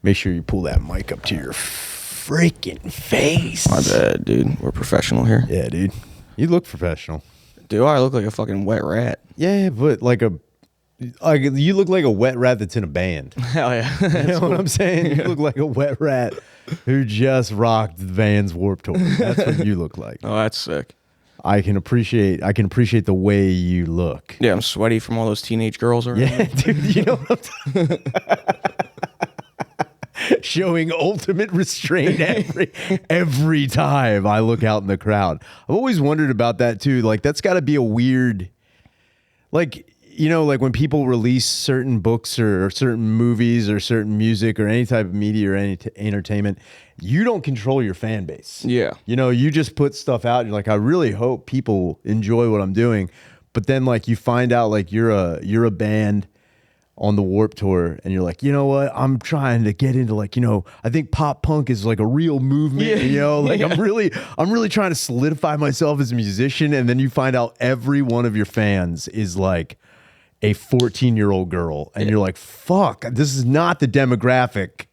Make sure you pull that mic up to your freaking face. My bad, dude. We're professional here. Yeah, dude. You look professional. Do I look like a fucking wet rat? Yeah, but you look like a wet rat that's in a band. Hell yeah. You know what I'm saying? You look like a wet rat who just rocked the Vans Warped Tour. That's what you look like. Oh, that's sick. I can appreciate the way you look. Yeah, I'm sweaty from all those teenage girls around. Yeah, dude, you know what I'm showing ultimate restraint every time I look out in the crowd. I've always wondered about that too. Like, that's got to be a weird, like, you know, like when people release certain books or certain movies or certain music or any type of media or any entertainment, you don't control your fan base. Yeah. You know, you just put stuff out. You're like, I really hope people enjoy what I'm doing. But then like you find out like you're a band on the Warped Tour and you're like, you know what? I'm trying to get into like, you know, I think pop punk is like a real movement, Yeah. you know, like Yeah. I'm really trying to solidify myself as a musician. And then you find out every one of your fans is like a 14-year-old girl. And you're like, fuck, this is not the demographic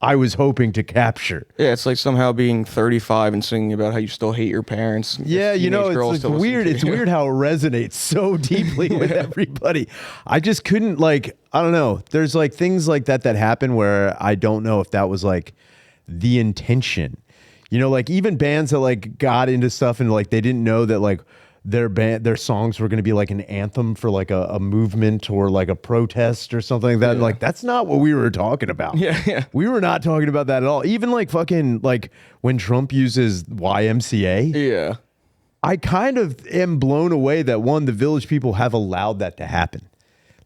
I was hoping to capture. Yeah, it's like somehow being 35 and singing about how you still hate your parents. Yeah, you know, it's like weird. It's weird. weird how it resonates so deeply with everybody. I just couldn't like, I don't know. There's like things like that happen where I don't know if that was like the intention. You know, like even bands that like got into stuff and like they didn't know that like their songs were going to be like an anthem for like a movement or like a protest or something like that. Yeah. Like that's not what we were talking about. Yeah. We were not talking about that at all. Even like fucking like when Trump uses YMCA. Yeah. I kind of am blown away that the Village People have allowed that to happen.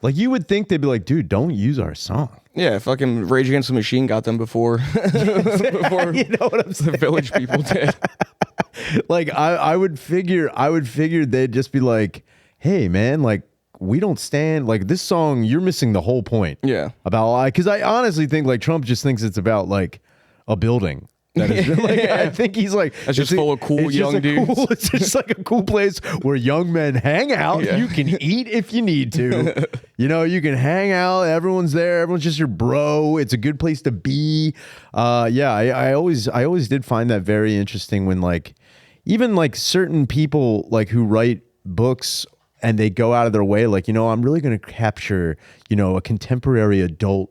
Like you would think they'd be like, dude, don't use our song. Yeah, fucking Rage Against the Machine got them before before You know what I'm saying? the Village People did. Like I would figure they'd just be like, hey man, like we don't stand like this song, you're missing the whole point. Yeah. About because I honestly think like Trump just thinks it's about like a building. That is, like, I think he's like That's just full of cool young dudes. It's just like a cool place where young men hang out. Yeah. You can eat if you need to. You know, you can hang out. Everyone's there. Everyone's just your bro. It's a good place to be. I always did find that very interesting when like even like certain people like who write books and they go out of their way like, you know, I'm really going to capture, you know, a contemporary adult,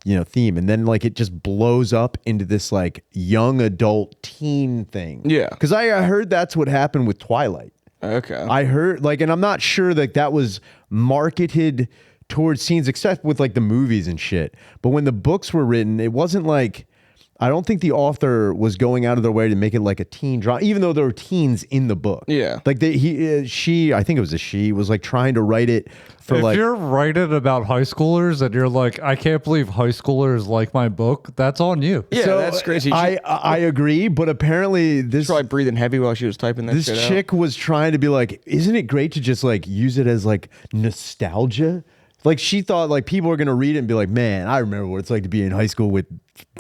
you know, theme. And then like it just blows up into this like young adult teen thing. Yeah. Because I heard that's what happened with Twilight. Okay. I heard like, and I'm not sure that was marketed towards teens except with like the movies and shit. But when the books were written, it wasn't like, I don't think the author was going out of their way to make it like a teen drama, even though there were teens in the book. Yeah. Like she, I think it was a she, was like trying to write it for if like. you're writing about high schoolers and you're like, I can't believe high schoolers like my book, that's on you. Yeah, So, that's crazy. I agree, but apparently this She's probably breathing heavy while she was typing that this shit chick was trying to be like, isn't it great to just like use it as like nostalgia? Like she thought like people are gonna read it and be like, man, I remember what it's like to be in high school with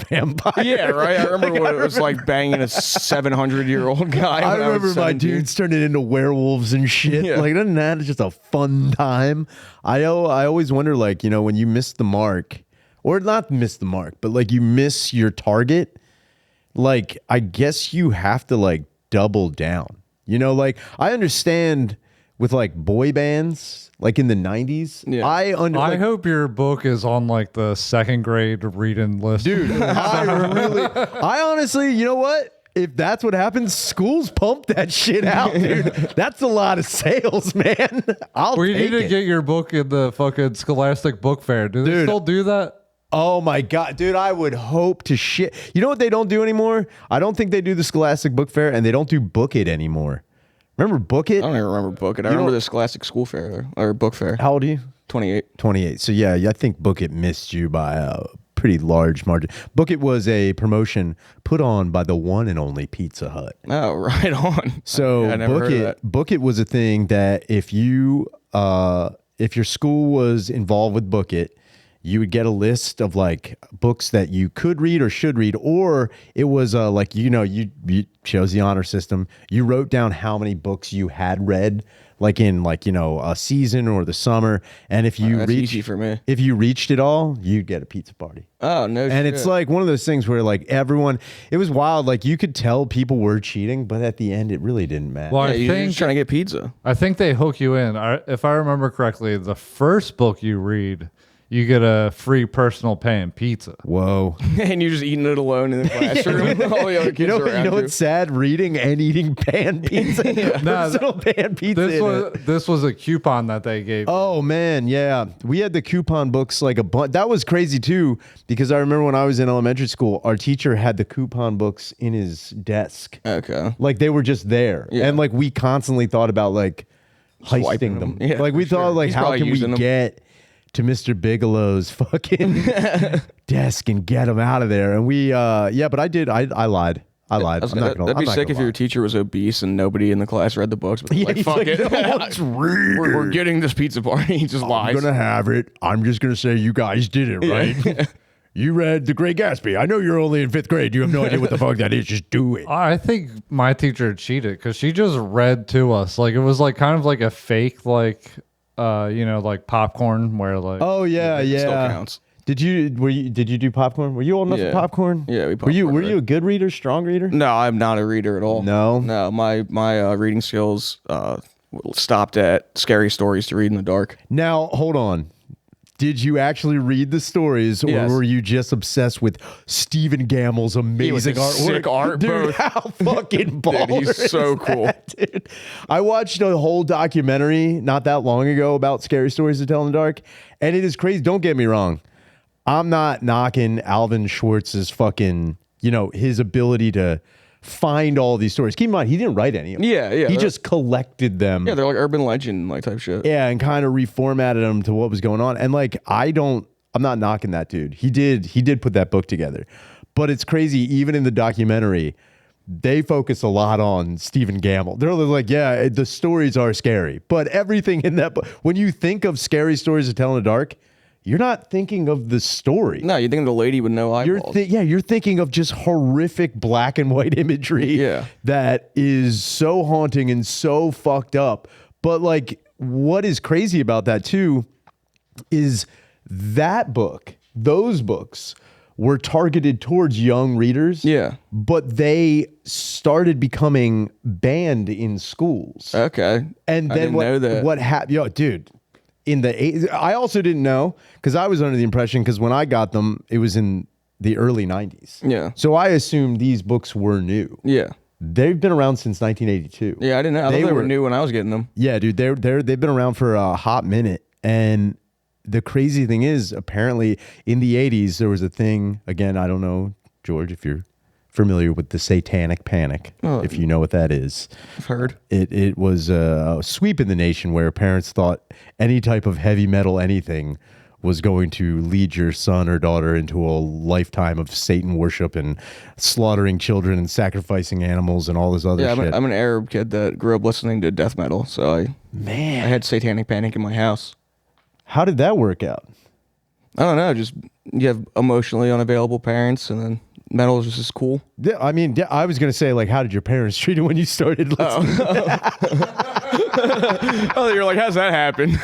vampires. out. Yeah, right. I remember what it was like banging a 700-year-old guy. I when was remember my 17. dudes turning into werewolves and shit. Yeah. Like, isn't that just a fun time? I always wonder, like, you know, when you miss the mark, or not miss the mark, but like you miss your target, like, I guess you have to like double down. You know, like, I understand with like boy bands, like in the 90s. Yeah. I hope your book is on like the second grade reading list. Dude, I honestly, you know what? If that's what happens, schools pump that shit out, dude. That's a lot of sales, man. We take need to it. get your book in the fucking Scholastic Book Fair. Do they Dude. still do that? Oh my God, dude, I would hope to shit. You know what they don't do anymore? I don't think they do the Scholastic Book Fair, and they don't do Book It anymore. Remember Book It? I don't even remember Book It. I remember the Scholastic School Fair or Book Fair. How old are you? 28. 28. So yeah, I think Book It missed you by a pretty large margin. Book It was a promotion put on by the one and only Pizza Hut. Oh, right on. So I never Book heard of It, that. Book It was a thing that if your school was involved with Book It, you would get a list of like books that you could read or should read, or it was like, you know, you chose the honor system. You wrote down how many books you had read, like in like, a season or the summer. And if you That's easy for me. if you reached it all, you'd get a pizza party. Oh, no And it's like one of those things where like everyone, it was wild. Like you could tell people were cheating, but at the end, it really didn't matter. Well, Yeah, I you're think just trying to get pizza. I think they hook you in. If I remember correctly, the first book you read, you get a free personal pan pizza. Whoa. And you're just eating it alone in the classroom. All the other kids You know around you. what's sad? Reading and eating pan pizza. Personal pan pizza. This was a coupon that they gave. Oh man, yeah. We had the coupon books like a bunch. That was crazy too, because I remember when I was in elementary school, our teacher had the coupon books in his desk. Okay. Like they were just there. Yeah. And like we constantly thought about like heisting Swiping them. them. Yeah, like we for thought sure. like He's how probably can we using them. get to Mr. Bigelow's fucking desk and get him out of there. And we but I lied. I lied. I'm not gonna, that'd be I'm not sick gonna if your lie. teacher was obese and nobody in the class read the books. But Yeah, like, he's fuck like, it. "No one's reading. We're getting this pizza party. He just lies. I'm gonna have it. I'm just gonna say you guys did it, right? You read The Great Gatsby. I know you're only in 5th grade. You have no idea what the fuck that is. Just do it. I think my teacher cheated because she just read to us. Like it was like kind of like a fake like like popcorn where like Oh yeah, It yeah. still counts. Did you do popcorn? Were you old enough Yeah. for popcorn? Yeah, we Were you popcorn a good reader, strong reader? No, I'm not a reader at all. No? No, my reading skills stopped at scary stories to read in the dark. Now, hold on. Did you actually read the stories, or Yes. were you just obsessed with Stephen Gammell's amazing artwork? sick art, dude, both. how fucking baller he's is so cool. that, dude? I watched a whole documentary not that long ago about scary stories to tell in the dark, and it is crazy. Don't get me wrong. I'm not knocking Alvin Schwartz's fucking, his ability to find all these stories. Keep in mind, he didn't write any of them. Yeah, yeah. He just collected them. Yeah, they're like urban legend like type shit. Yeah, and kind of reformatted them to what was going on. And like, I'm not knocking that dude. He did put that book together. But it's crazy, even in the documentary, they focus a lot on Stephen Gammell. They're like, yeah, the stories are scary. But everything in that book, when you think of scary stories to tell in the dark, you're not thinking of the story. No, you think the lady with no eyeballs. You're thinking of just horrific black and white imagery Yeah. that is so haunting and so fucked up. But like, what is crazy about that too is that book, those books were targeted towards young readers. Yeah. But they started becoming banned in schools. Okay. And I then didn't know that. what happened? Yo, dude, in the 80s, I also didn't know because I was under the impression because when I got them, it was in the early 90s. Yeah. So I assumed these books were new. Yeah. They've been around since 1982. Yeah, I didn't know. I thought they were new when I was getting them. Yeah, dude, they've been around for a hot minute. And the crazy thing is, apparently in the 80s, there was a thing, again, I don't know, George, if you're familiar with the Satanic Panic, if you know what that is. I've heard. It was a sweep in the nation where parents thought any type of heavy metal anything was going to lead your son or daughter into a lifetime of Satan worship and slaughtering children and sacrificing animals and all this other Yeah, shit. I'm an Arab kid that grew up listening to death metal, so I had Satanic Panic in my house. How did that work out? I don't know, just you have emotionally unavailable parents, and then metal is just cool. Yeah, I mean, yeah, I was going to say, like, how did your parents treat it when you started listening? Oh, you're like, how's that happen?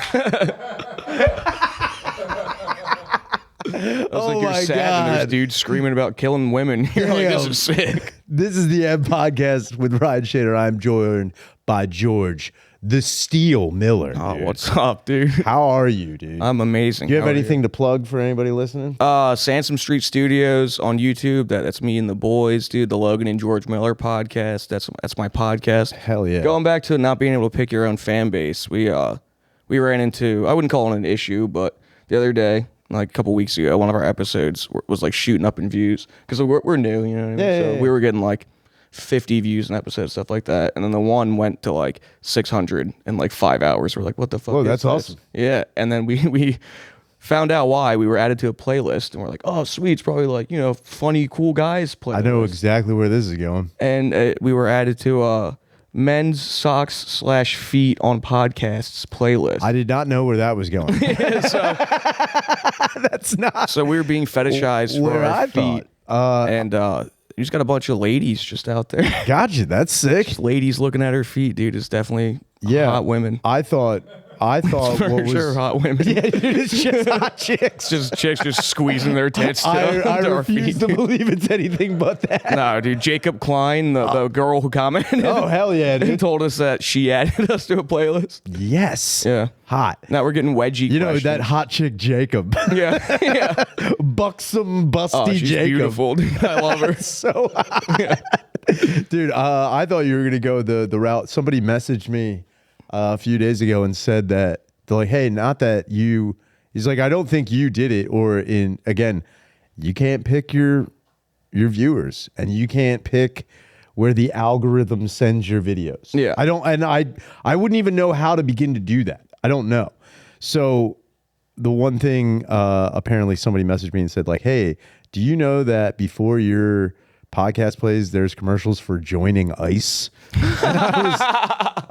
I was like, you're sad, and there's dudes screaming about killing women. You're like, this Damn. is sick. This is the Ebb Podcast with Ryan Shader. I'm joined by George, the Steel Miller. Oh, dude. what's up, dude? How are you, dude? I'm amazing. Do you have How are anything to plug for anybody listening? Sansom Street Studios on YouTube. That's me and the boys, dude. The Logan and George Miller podcast. That's my podcast. Hell yeah. Going back to not being able to pick your own fan base, we ran into, I wouldn't call it an issue, but the other day, like a couple weeks ago, one of our episodes was like shooting up in views because we're new, you know what I mean? Yeah, so yeah. we were getting like 50 views an episode, stuff like that. And then the one went to like 600 in like 5 hours. We're like, what the fuck? Whoa, is that's this? awesome. Yeah. And then we found out why we were added to a playlist, and we're like, oh, sweet. It's probably like, funny, cool guys playlist. I know exactly where this is going. And we were added to men's socks / feet on podcasts playlist. I did not know where that was going. That's not So we were being fetishized for where our I feet. thought. And you just got a bunch of ladies just out there. Gotcha. That's sick. Just ladies looking at her feet, dude. It's definitely Yeah. hot women. I thought what For was sure, hot women. yeah, dude, it's just hot chicks. Just chicks just squeezing their tits to, I to our refuse feet. to believe it's anything but that. No, dude. Jacob Klein, the girl who commented, Oh hell yeah, and dude. told us that she added us to a playlist. Yes. Yeah. Hot. Now we're getting wedgie. You know questions. that hot chick Jacob. Yeah, yeah. Buxom, busty Oh, she's Jacob. beautiful. Dude. I love her. So hot. Dude, I thought you were gonna go the route. Somebody messaged me a few days ago and said that they're like, hey, not that you. He's like, I don't think you did it. Or again, you can't pick your viewers, and you can't pick where the algorithm sends your videos. Yeah. I don't, and I wouldn't even know how to begin to do that. I don't know. So the one thing, apparently somebody messaged me and said like, hey, do you know that before your podcast plays, there's commercials for joining ICE? And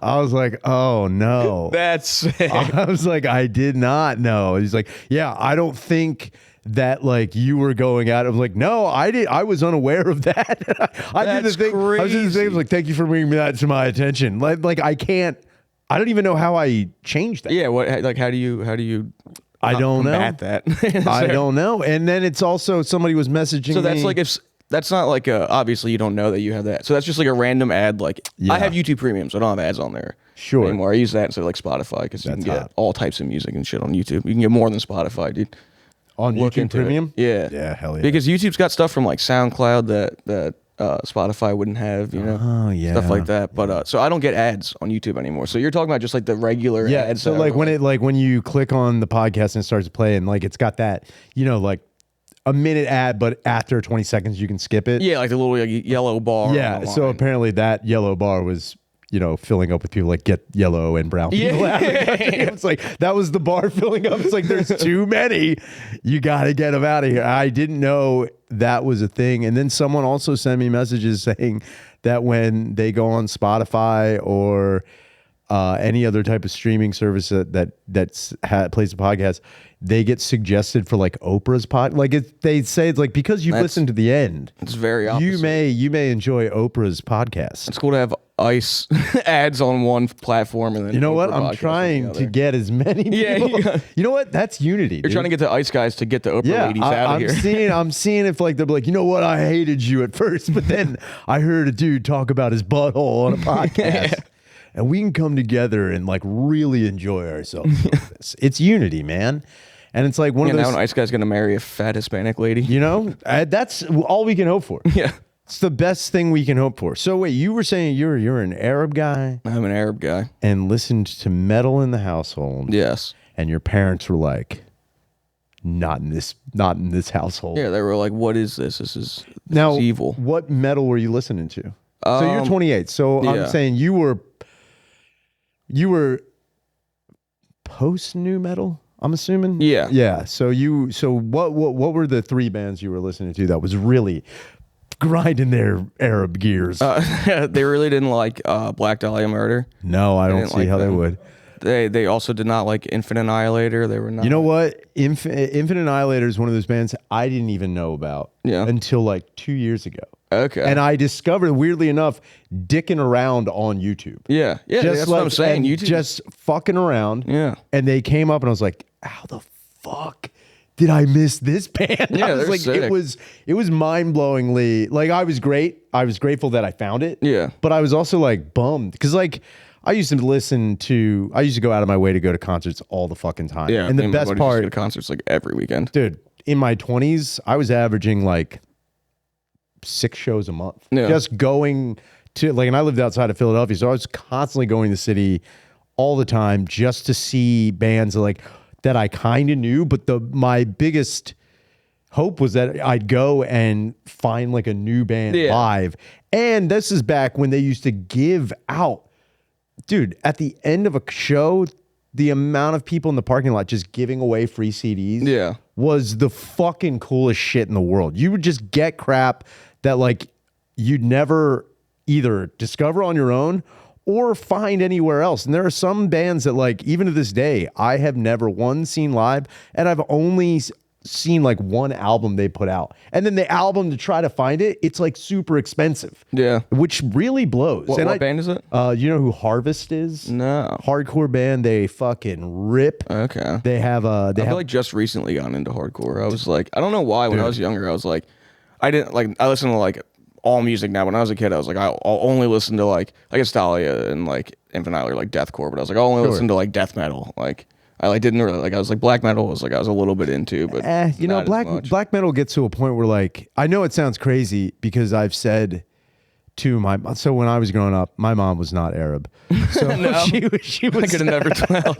I was like, oh no. That's sick. I was like, I did not know. He's like, yeah, I don't think that like you were going out. I was like, no, I was unaware of that. I did the That's thing. I was doing the thing. I was like, thank you for bringing that to my attention. Like I don't even know how I changed that. Yeah. What? Like, how do you? I don't know. combat that? I don't know. And then it's also somebody was messaging So that's me. like if that's not like obviously you don't know that you have that. So that's just like a random ad. Like Yeah. I have YouTube Premium, so I don't have ads on there Sure. anymore. I use that instead of like Spotify because you can That's get hot. all types of music and shit on YouTube. You can get more than Spotify, dude. on Look YouTube into it. Premium. Yeah. Yeah, hell yeah. Because YouTube's got stuff from like SoundCloud that Spotify wouldn't have, you know, Oh, yeah. stuff like that. But so I don't get ads on YouTube anymore. So you're talking about just like the regular Yeah, ads. so that like are when you click on the podcast and it starts to play and like it's got that, you know, like a minute ad, but after 20 seconds you can skip it. yeah, like the little like, yellow bar. Yeah. on the So line. apparently that yellow bar was, you know, filling up with people like get yellow and brown people Yeah. out. It's like that was the bar filling up. It's like there's too many. You got to get them out of here. I didn't know that was a thing. And then someone also sent me messages saying that when they go on Spotify or any other type of streaming service that plays a podcast, they get suggested for like Oprah's pod. Like they say it's like because you've That's- listened to the end, it's very opposite. you may enjoy Oprah's podcast. It's cool to have ICE ads on one platform and then You know what? Oprah I'm podcasts on trying the to other. get as many Yeah, people. yeah. You know what? That's unity. You're trying to get the ICE guys to get the Oprah ladies out of here. I'm seeing if like they'll be like, you know what? I hated you at first, but then I heard a dude talk about his butthole on a podcast. And we can come together and like really enjoy ourselves. With this. It's unity, man. And it's like one Yeah, of now those, an ICE guy's gonna marry a fat Hispanic lady. you know, that's all we can hope for. Yeah, It's the best thing we can hope for. So wait, you were saying you're an Arab guy I'm an Arab guy. and listened to metal in the household. Yes. And your parents were like, not in this household. Yeah, they were like, "What is this? This is Now, evil." what metal were you listening to? So you're 28. So yeah. I'm saying you were post new metal. I'm assuming. Yeah. Yeah. So what were the three bands you were listening to that was really grinding their Arab gears? They really didn't like Black Dahlia Murder. No, I don't didn't see like how they them. would. They also did not like Infinite Annihilator. They were not. You know what? Infinite Annihilator is one of those bands I didn't even know about until like 2 years ago. Okay. And I discovered, weirdly enough, dicking around on YouTube. Yeah. That's what I'm saying. and YouTube. just fucking around. Yeah. And they came up and I was like, how the fuck did I miss this band? Yeah, I was they're like, sick. it was mind-blowingly, like I was grateful that I found it. Yeah. But I was also like bummed because like I used to go out of my way to go to concerts all the fucking time. Yeah. And the me and my best buddies used to part, go to concerts like every weekend. dude, in my 20s, I was averaging like 6 shows a month. Yeah. Just going to like, and I lived outside of Philadelphia, so I was constantly going to the city all the time just to see bands that I kind of knew. But my biggest hope was that I'd go and find like a new band live. And this is back when they used to give out, dude, at the end of a show, the amount of people in the parking lot just giving away free CDs was the fucking coolest shit in the world. You would just get crap that like you'd never either discover on your own or find anywhere else. And there are some bands that like, even to this day, I have never seen live, and I've only seen like one album they put out, and then the album to try to find it, it's like super expensive. Yeah. Which really blows. What band is it? You know who Harvest is? No. Hardcore band. They fucking rip. Okay. They have I feel like just recently gotten into hardcore. I was like, I don't know why. When I was younger, I was like, I listen to like all music now. When I was a kid, I was like, I'll only listen to like I guess Dahlia and like Infinite or like deathcore, but I was like, I'll only listen to like death metal. Like I didn't really like. I was like black metal was like I was a little bit into, but you know, black metal gets to a point where like I know it sounds crazy because I've said to so when I was growing up, my mom was not Arab, so No. she was. I could have never tell.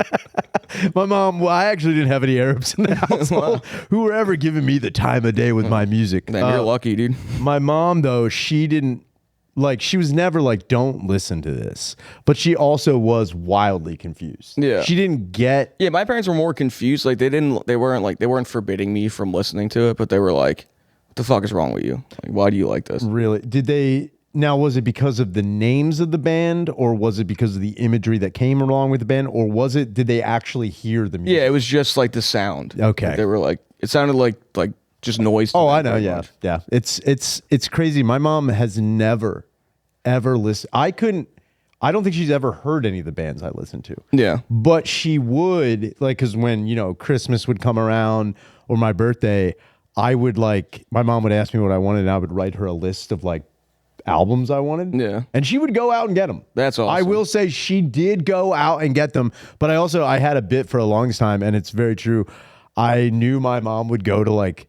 My mom, well, I actually didn't have any Arabs in the household who were ever giving me the time of day with my music. Man, you're lucky, dude. My mom, though, she didn't like. She was never like, "Don't listen to this," but she also was wildly confused. Yeah, she didn't get. Yeah, my parents were more confused. Like they weren't forbidding me from listening to it, but they were like, "What the fuck is wrong with you? Like, why do you like this?" Really? Did they? Now, was it because of the names of the band, or was it because of the imagery that came along with the band, or did they actually hear the music? Yeah, it was just like the sound. Okay. They were like, it sounded like just noise. Oh, I know. Yeah. Yeah. It's crazy. My mom has never, ever listened. I don't think she's ever heard any of the bands I listen to. Yeah. But she would, like, because when, Christmas would come around or my birthday, my mom would ask me what I wanted, and I would write her a list of like albums I wanted. Yeah. And she would go out and get them. That's awesome. I will say she did go out and get them, but I had a bit for a longest time, and it's very true. I knew my mom would go to like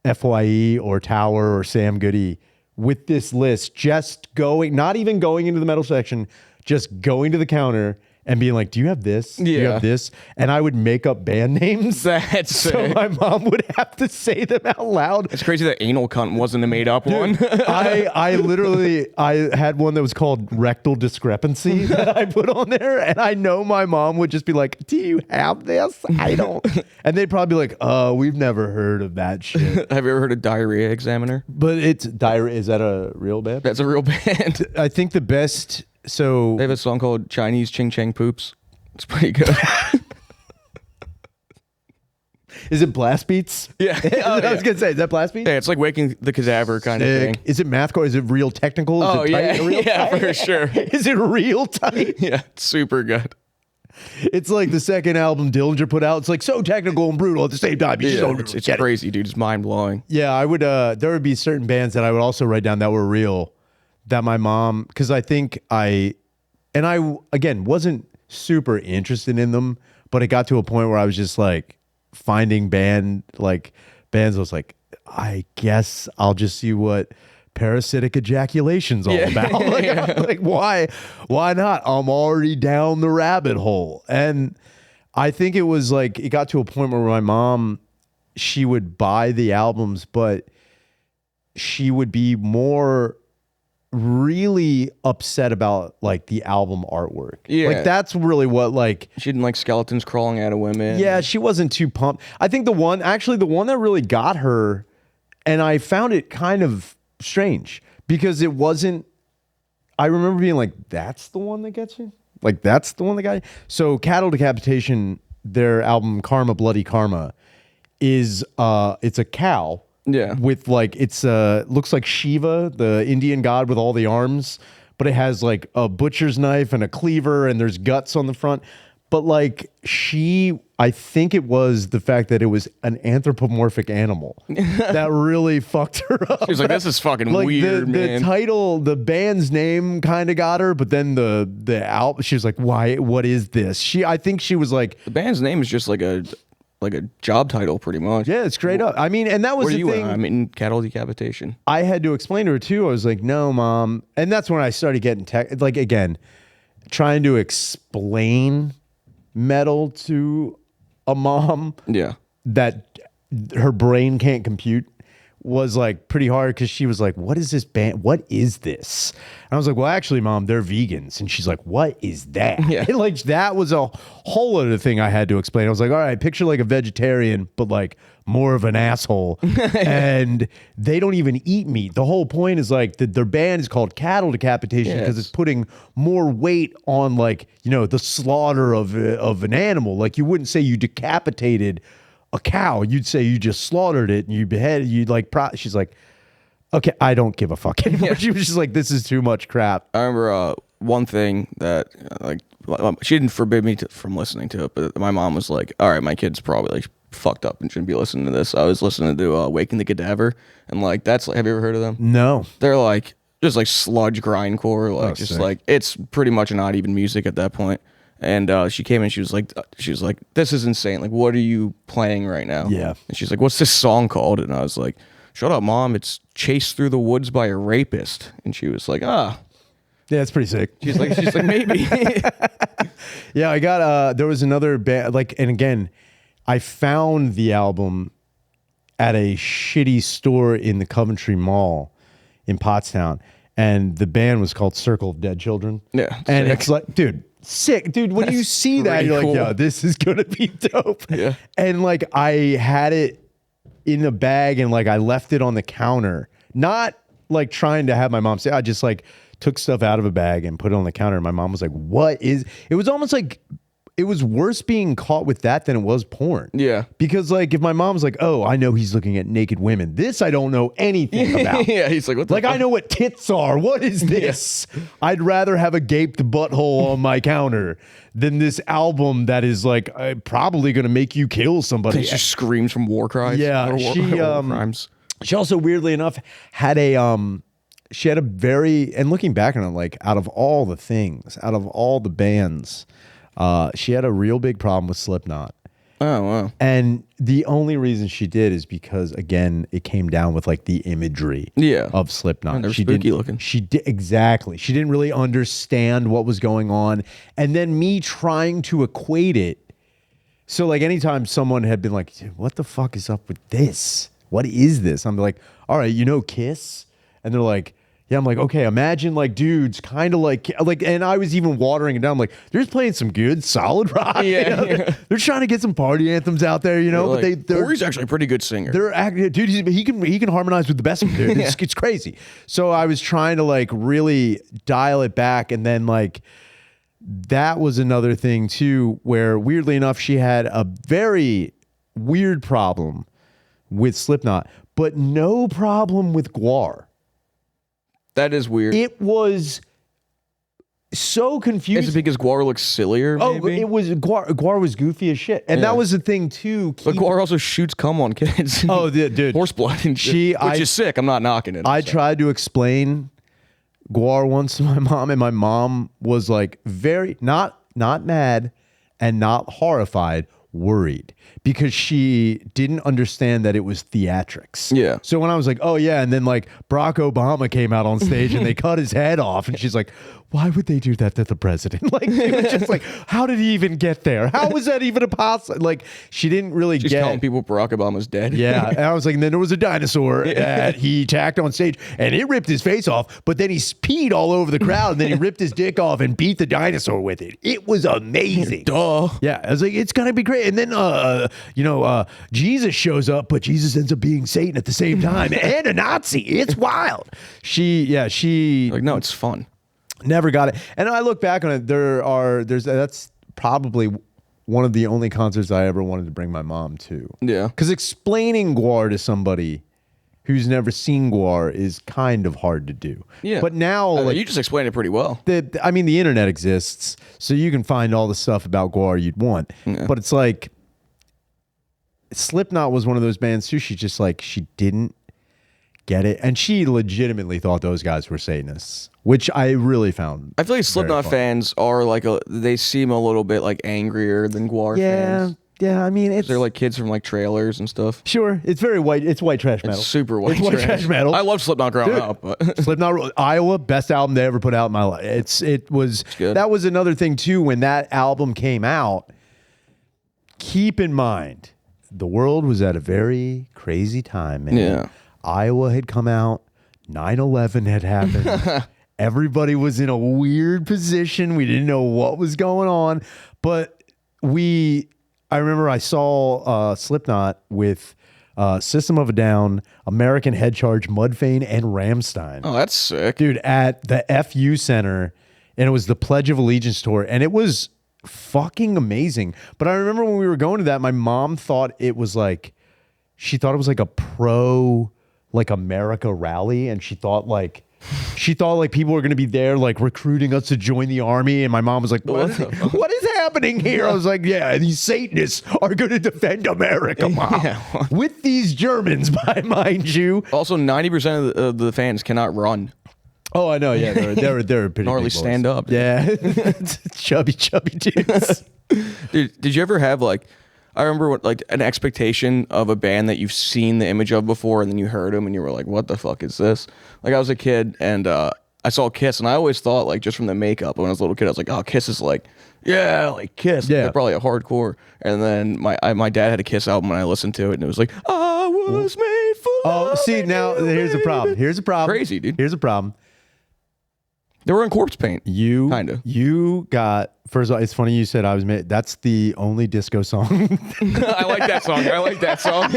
FYE or Tower or Sam Goody with this list, not even going into the metal section, just going to the counter and being like, "Do you have this? Do you have this?" And I would make up band names. That's so sick. my mom would have to say them out loud. It's crazy that Anal Cunt wasn't a made up one. I had one that was called Rectal Discrepancy that I put on there, and I know my mom would just be like, "Do you have this? I don't." And they'd probably be like, "We've never heard of that shit." Have you ever heard of Diarrhea Examiner? But it's Diarrhea. Is that a real band? That's a real band. I think the best. So they have a song called Chinese Ching Chang Poops. It's pretty good. Is it Blast Beats? Yeah. I was gonna say, is that Blast Beats? Yeah, it's like Waking the Cadaver kind of thing. Is it mathcore? Is it real technical? Is it tight? Real tight? For sure. Is it real tight? Yeah, it's super good. It's like the second album Dillinger put out. It's like so technical and brutal at the same time. It's crazy, dude. It's mind blowing. Yeah, I would. There would be certain bands that I would also write down that were real. That my mom, because I think I again wasn't super interested in them, but it got to a point where I was just like finding bands. I was like, I guess I'll just see what parasitic ejaculation's all about. Like why not? I'm already down the rabbit hole. And I think it was like it got to a point where my mom, she would buy the albums, but she would be more really upset about like the album artwork. Yeah. Like that's really what like she didn't like skeletons crawling out of women. Yeah, she wasn't too pumped. I think the one that really got her, and I found it kind of strange because it wasn't, I remember being like, that's the one that gets you? Like that's the one that got you? So Cattle Decapitation, their album Karma Bloody Karma is it's a cow. Yeah. With like, it's looks like Shiva, the Indian god with all the arms, but it has like a butcher's knife and a cleaver and there's guts on the front. But like I think it was the fact that it was an anthropomorphic animal that really fucked her up. She was like, this is fucking like weird, man. The title, the band's name kind of got her, but then the album, she was like, why, what is this? I think she was like. The band's name is just like a job title, pretty much. Yeah, it's straight up. I mean, and that was Where the thing. I'm in Cattle Decapitation. I had to explain to her too. I was like, no, Mom. And that's when I started getting like, again, trying to explain metal to a mom. Yeah. That her brain can't compute was like pretty hard because she was like, what is this band? What is this? And I was like, well, actually, Mom, they're vegans. And she's like, what is that? Yeah. And like that was a whole other thing I had to explain. I was like, all right, picture like a vegetarian, but like more of an asshole. And they don't even eat meat. The whole point is like their band is called Cattle Decapitation because it's putting more weight on like, the slaughter of an animal. Like you wouldn't say you decapitated a cow, you'd say you just slaughtered it and you beheaded, you'd like, she's like, okay, I don't give a fuck anymore. She was just like, this is too much crap. I remember one thing that like she didn't forbid me from listening to it, but my mom was like, all right, my kid's probably like fucked up and shouldn't be listening to this. I was listening to Waking the Cadaver, and like that's like, have you ever heard of them? No. They're like just like sludge grindcore, like just sick. like it's pretty much not even music at that point. And she came in, she was like, this is insane. Like, what are you playing right now? Yeah. And she's like, what's this song called? And I was like, shut up, Mom. It's Chased Through the Woods by a Rapist. And she was like, ah. Yeah, it's pretty sick. She's like, maybe. Yeah, I got, there was another band, like, and again, I found the album at a shitty store in the Coventry Mall in Pottstown. And the band was called Circle of Dead Children. Yeah. And sick. it's like, dude, sick. Dude, when you see that, you're cool. like, yo, this is going to be dope. Yeah. And like, I had it in a bag and like, I left it on the counter. Not like trying to have my mom say, I just like took stuff out of a bag and put it on the counter. And my mom was like, what is, it was almost like, it was worse being caught with that than it was porn. Yeah. Because like if my mom's like, oh, I know he's looking at naked women. This I don't know anything about. Yeah, he's like, what the Like fuck? I know what tits are. What is this? I'd rather have a gaped butthole on my counter than this album that is like probably going to make you kill somebody. She screams from war cries. Yeah, War crimes. She also weirdly enough had a she had a very, and looking back on it, like out of all the things, out of all the bands, she had a real big problem with Slipknot. Oh, wow. And the only reason she did is because, again, it came down with like the imagery of Slipknot. And they're she spooky didn't, looking. She did exactly. She didn't really understand what was going on, and then me trying to equate it. So like anytime someone had been like, "What the fuck is up with this? What is this?" I'm like, "All right, you know Kiss," and they're like, yeah, I'm like, okay, imagine like dudes kind of like, and I was even watering it down. I'm like, they're just playing some good, solid rock. Yeah, you know? yeah. They're trying to get some party anthems out there, you know. Like, but they're Corey's actually a pretty good singer. they're acting, dude. He can harmonize with the best of them, dude. It's crazy. So I was trying to like really dial it back, and then like that was another thing too, where weirdly enough, she had a very weird problem with Slipknot, but no problem with Gwar. That is weird. It was so confusing. Is it because Gwar looks sillier? Oh, Maybe? it was Gwar was goofy as shit, and Yeah. that was the thing too. But Gwar also shoots cum on kids. Oh, dude, horse blood and shit, which is sick. I'm not knocking it. I tried to explain Gwar once to my mom, and my mom was like very not mad and not horrified, worried, because she didn't understand that it was theatrics. Yeah. So when I was like, oh yeah, and then like Barack Obama came out on stage and they cut his head off, and she's like, why would they do that to the president? Like, it was just like, how did he even get there? How was that even a possible? Like, she didn't really She's get. telling people Barack Obama's dead. Yeah, and I was like, and then there was a dinosaur that he attacked on stage, and it ripped his face off, but then he peed all over the crowd, and then he ripped his dick off and beat the dinosaur with it. It was amazing. Duh. Yeah, I was like, it's gonna be great. And then, Jesus shows up, but Jesus ends up being Satan at the same time, and a Nazi. It's wild. She Like, no, it's fun. never got it. And I look back on it. That's probably one of the only concerts I ever wanted to bring my mom to. Yeah. Because explaining Gwar to somebody who's never seen Gwar is kind of hard to do. Yeah. But now, like, you just explained it pretty well. the internet exists, so you can find all the stuff about Gwar you'd want. Yeah. But it's like Slipknot was one of those bands too. She just like, she didn't get it, and she legitimately thought those guys were Satanists, which I really found. I feel like Slipknot fun. fans are like they seem a little bit like angrier than Gwar fans. Yeah. I mean, it's They're like kids from like trailers and stuff. sure. It's very white. It's white trash metal. It's super white, It's white trash metal. I love Slipknot growing Dude. up, but Slipknot, Iowa, best album they ever put out in my life. It was good. That was another thing too. When that album came out, keep in mind the world was at a very crazy time. Man. Yeah. Iowa had come out. 9/11 had happened. Everybody was in a weird position. We didn't know what was going on, but I remember I saw Slipknot with System of a Down, American Head Charge, Mudvayne, and Rammstein. oh, that's sick. Dude, at the FU Center, and it was the Pledge of Allegiance tour, and it was fucking amazing. But I remember when we were going to that, my mom thought it was like, she thought it was like a pro, like America rally. And she thought like people were going to be there like recruiting us to join the army. And my mom was like, what is happening here? I was like, yeah, these Satanists are going to defend America, Mom. With these Germans, mind you. Also, 90% of the fans cannot run. Oh, I know. Yeah, they're pretty. Nor big stand boys. up. Yeah, chubby dudes. Dude, did you ever have like, I remember what, like an expectation of a band that you've seen the image of before, and then you heard them and you were like, what the fuck is this? Like I was a kid and I saw Kiss, and I always thought like just from the makeup when I was a little kid, I was like, oh, Kiss is like, yeah, like Kiss. Yeah. They're probably a hardcore. And then my dad had a Kiss album and I listened to it and it was like, I was made for Oh, see, now here's a problem. Crazy, dude. Here's a problem. They were in corpse paint. You got, first of all, it's funny you said I was made. That's the only disco song. I like that song.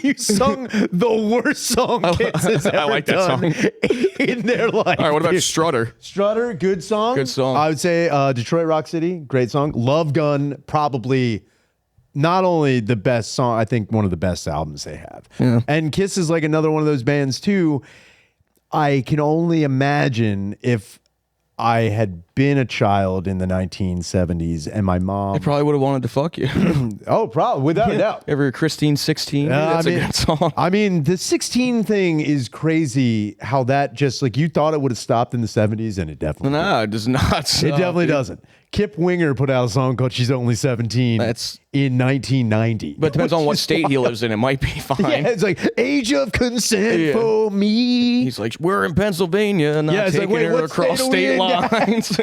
You sung the worst song Kiss has ever I like that done song. in their life. All right, what about dude. Strutter? Strutter, good song. Good song. I would say Detroit Rock City, great song. Love Gun, probably not only the best song, I think one of the best albums they have. Yeah. And Kiss is like another one of those bands too. I can only imagine if I had been a child in the 1970s and my mom... I probably would have wanted to fuck you. Oh, probably, without a doubt. Ever Christine 16? That's a good song. I mean, the 16 thing is crazy how that just, like, you thought it would have stopped in the 70s and it definitely No, it does not. It definitely doesn't. Kip Winger put out a song called She's Only 17 in 1990. But it depends on what state he lives in. It might be fine. Yeah, it's like age of consent for me. He's like, we're in Pennsylvania, not taking her across state lines.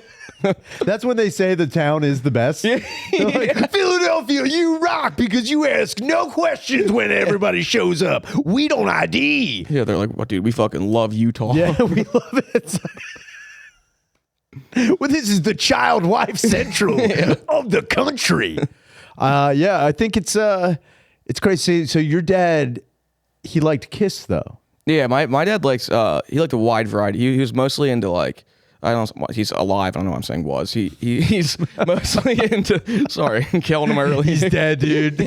That's when they say the town is the best. They're like, Philadelphia, you rock because you ask no questions when everybody shows up. We don't ID. Yeah, they're like, what, dude? We fucking love Utah. Yeah, we love it. Well, this is the child wife central of the country. Yeah, I think it's crazy. So your dad, he liked Kiss though. Yeah, my dad likes he liked a wide variety. He was mostly into like, I don't know, he's alive. I don't know what I'm saying was. He's mostly into, sorry, I'm killing him early. He's dead, dude.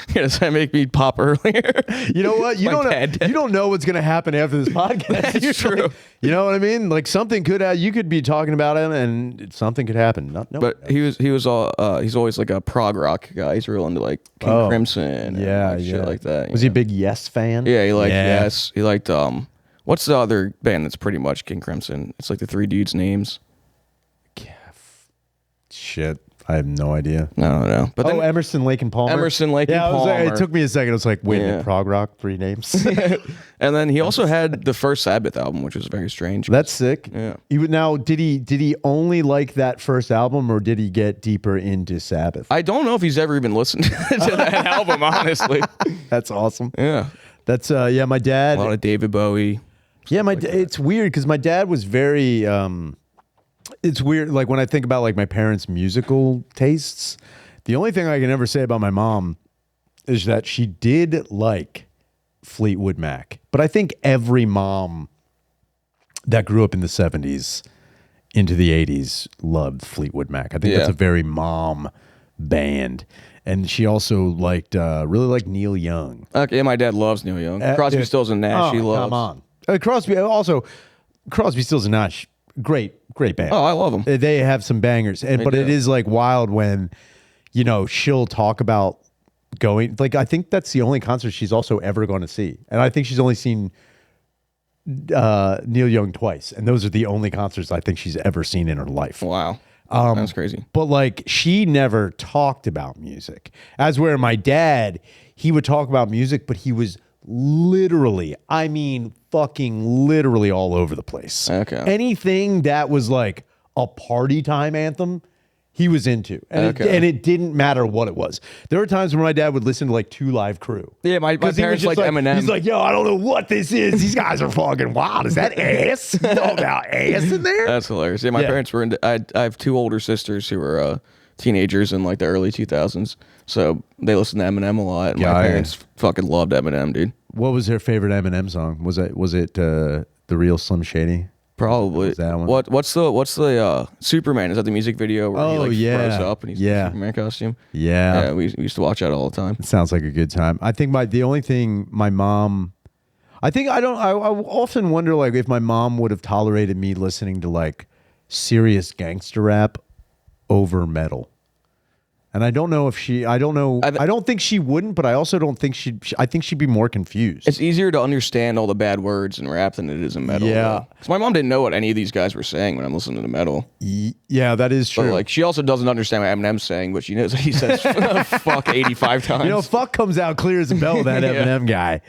Yeah, does that make me pop earlier? You know what? You don't know what's going to happen after this podcast. That's true. Like, you know what I mean? Like something could you could be talking about him and something could happen. But he's always like a prog rock guy. He's real into like King Crimson and shit like that. Was he a big Yes fan? Yeah, he liked Yes. He liked what's the other band that's pretty much King Crimson? It's like the three dudes' names. Shit. I have no idea. No. But then, Emerson, Lake and Palmer. Palmer. It took me a second. I was like, wait, prog rock, three names. And then he also had the first Sabbath album, which was very strange. That's sick. Yeah. Now, did he only like that first album, or did he get deeper into Sabbath? I don't know if he's ever even listened to that album, honestly. That's awesome. Yeah. That's my dad. A lot of David Bowie. Yeah, it's weird because my dad was very. It's weird, like when I think about like my parents' musical tastes, the only thing I can ever say about my mom is that she did like Fleetwood Mac. But I think every mom that grew up in the 70s into the 80s loved Fleetwood Mac. I think that's a very mom band. And she also really liked Neil Young. Okay, my dad loves Neil Young. Crosby, Stills, and Nash, he loves. Come on. Crosby, Stills, and Nash, great band. Oh, I love them. They have some bangers. But it is like wild when, she'll talk about going, like, I think that's the only concert she's also ever going to see. And I think she's only seen Neil Young twice. And those are the only concerts I think she's ever seen in her life. Wow. That's crazy. But like, she never talked about music. As where my dad, he would talk about music, but he was literally, I mean, fucking literally all over the place. Okay. Anything that was like a party time anthem, he was into. And, it didn't matter what it was. There were times when my dad would listen to like Two Live Crew. Yeah, my parents liked Eminem. He's like, yo, I don't know what this is. These guys are fucking wild. Is that ass? You know about ass in there? That's hilarious. Yeah, my parents were into, I have two older sisters who were teenagers in like the early 2000s. So they listened to Eminem a lot. And my parents fucking loved Eminem, dude. What was their favorite Eminem song? Was it The Real Slim Shady? Probably. Was that one? What's the Superman? Is that the music video where he Oh, like yeah. throws up and he's in the Yeah. Superman costume? Yeah. Yeah, we used to watch that all the time. It sounds like a good time. I think the only thing my mom, I often wonder like if my mom would have tolerated me listening to like serious gangster rap over metal. And I don't know if I don't think she wouldn't, but I also don't think I think she'd be more confused. It's easier to understand all the bad words in rap than it is in metal. Yeah. Because my mom didn't know what any of these guys were saying when I'm listening to metal. Yeah, that is true. But like, she also doesn't understand what Eminem's saying, but she knows that he says fuck 85 times. You know, fuck comes out clear as a bell, that Eminem guy.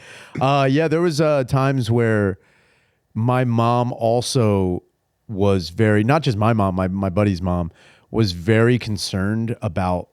Yeah, there was times where my mom also was very, not just my mom, my buddy's mom, was very concerned about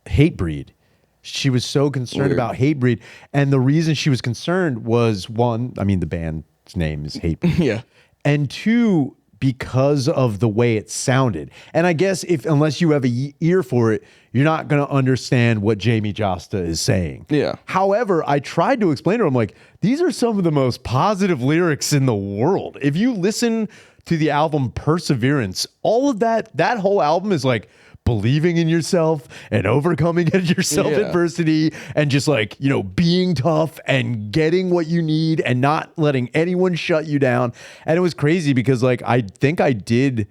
hate breed. She was so concerned about hate breed. And the reason she was concerned was, one, I mean, the band's name is Hate Breed. Yeah. And two, because of the way it sounded. And I guess unless you have a ear for it, you're not going to understand what Jamie Josta is saying. Yeah. However, I tried to explain to her, I'm like, these are some of the most positive lyrics in the world. If you listen to the album Perseverance, all of that whole album is like believing in yourself and overcoming yourself adversity and just like, you know, being tough and getting what you need and not letting anyone shut you down. And it was crazy because like, I think I did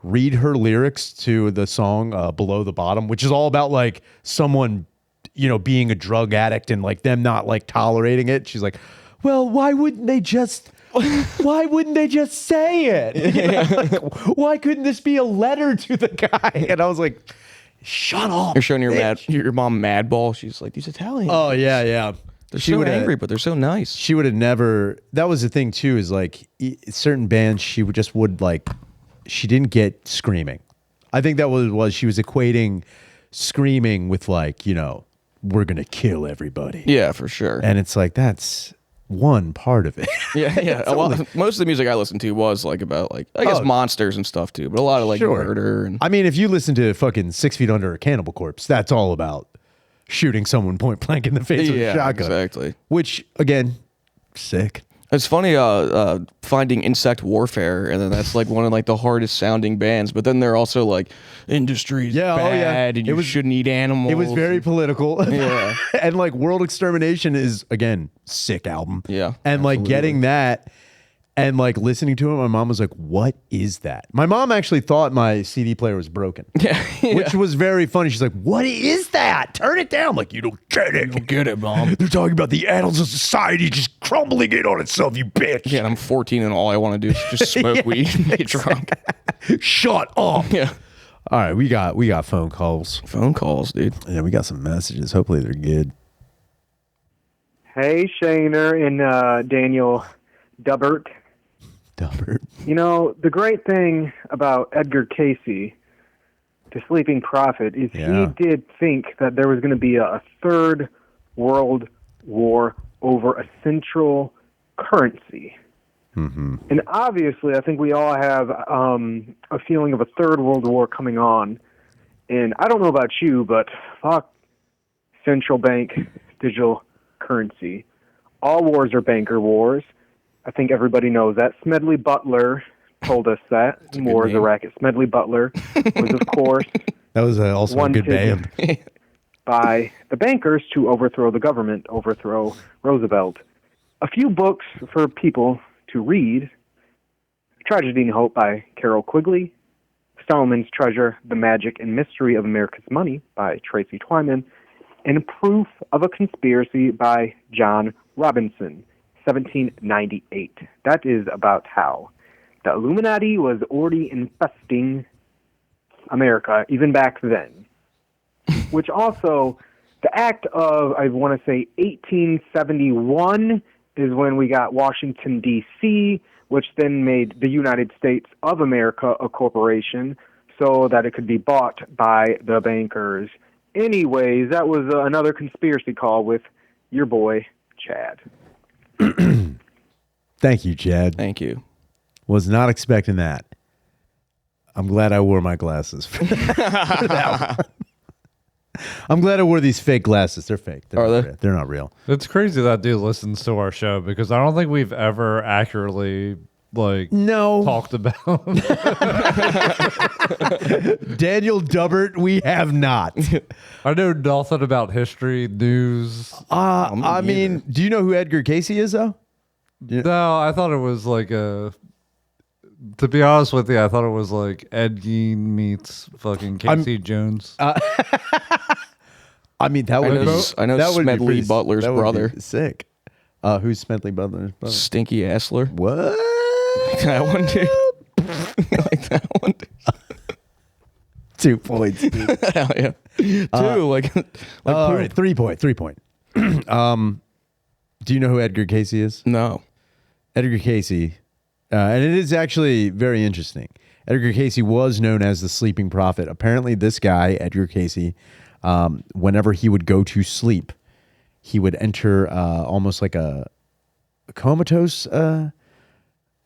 read her lyrics to the song Below the Bottom, which is all about like someone, you know, being a drug addict and like them not like tolerating it. She's like, well, why wouldn't they just say it? You know, like, why couldn't this be a letter to the guy? And I was like, shut up. You're showing your mom Madball. She's like, these Italians. Oh, yeah. They're so angry, but they're so nice. She would have never, that was the thing too, is like certain bands, she didn't get screaming. I think that was she was equating screaming with like, you know, we're going to kill everybody. Yeah, for sure. And it's like, that's one part of it. Yeah. Most of the music I listened to was like about like, I guess monsters and stuff too, but a lot of like murder. And I mean, if you listen to fucking 6 Feet Under a Cannibal Corpse, that's all about shooting someone point blank in the face with a shotgun. Exactly. Which again, sick. It's funny finding Insect Warfare, and then that's like one of like the hardest sounding bands. But then they're also like industry's bad, and you shouldn't eat animals. It was very political. Yeah, and like World Extermination is again sick album. Yeah, and like getting that and like listening to it, my mom was like, "What is that?" My mom actually thought my CD player was broken. Yeah. Which was very funny. She's like, "What is that? Turn it down!" I'm like, you don't get it. You don't get it, mom. They're talking about the annals of society just crumbling in on itself, you bitch. Yeah, and I'm 14 and all I want to do is just smoke weed and get drunk. Shut up. Yeah. All right, we got phone calls. Phone calls, dude. Yeah, we got some messages. Hopefully they're good. Hey, Shaner and Daniel Dubbert. You know, the great thing about Edgar Casey, the Sleeping Prophet, is he did think that there was going to be a third world war over a central currency. Mm-hmm. And obviously, I think we all have a feeling of a third world war coming on. And I don't know about you, but fuck central bank digital currency. All wars are banker wars. I think everybody knows that. Smedley Butler told us that. War is a racket. Smedley Butler was, of course, that was also a good band. By the bankers to overthrow the government, overthrow Roosevelt. A few books for people to read. Tragedy and Hope by Carol Quigley. Solomon's Treasure, The Magic and Mystery of America's Money by Tracy Twyman. And Proof of a Conspiracy by John Robinson. 1798. That is about how the Illuminati was already infesting America even back then. Which also, the act of, I want to say, 1871 is when we got Washington, D.C., which then made the United States of America a corporation so that it could be bought by the bankers. Anyways, that was another conspiracy call with your boy, Chad. Thank you, Chad. Thank you. Was not expecting that. I'm glad I wore my glasses for that one. I'm glad I wore these fake glasses. They're fake. They're not real. It's crazy that dude listens to our show because I don't think we've ever accurately like No. talked about. Daniel Dubbert, we have not. I know nothing about history, news. I mean, do you know who Edgar Casey is, though? No, I thought it was like a. To be honest with you, I thought it was like Ed Gein meets fucking Casey Jones. I mean, that would I know that would be Smedley Butler's that would be brother. sick. Who's Smedley Butler's brother? Stinky Assler. What? That one, dude. Like that one. 2 points. Dude. Hell yeah. Two, like All right, 3 point. 3 point. Do you know who Edgar Casey is? no. Edgar Casey, and it is actually very interesting. Edgar Casey was known as the sleeping prophet. Apparently, this guy, Edgar Casey, whenever he would go to sleep, he would enter almost like a comatose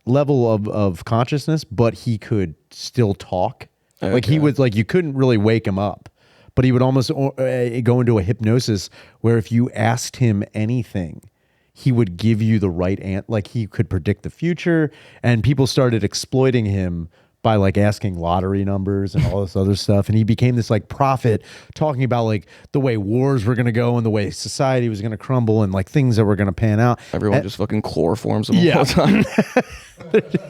level of consciousness, but he could still talk. Like he would, like you couldn't really wake him up, but he would almost go into a hypnosis where if you asked him anything, he would give you the right answer. Like he could predict the future, and people started exploiting him by like asking lottery numbers and all this other stuff. And he became this like prophet talking about like the way wars were going to go and the way society was going to crumble and like things that were going to pan out. Everyone just fucking chloroforms him Yeah. all the time.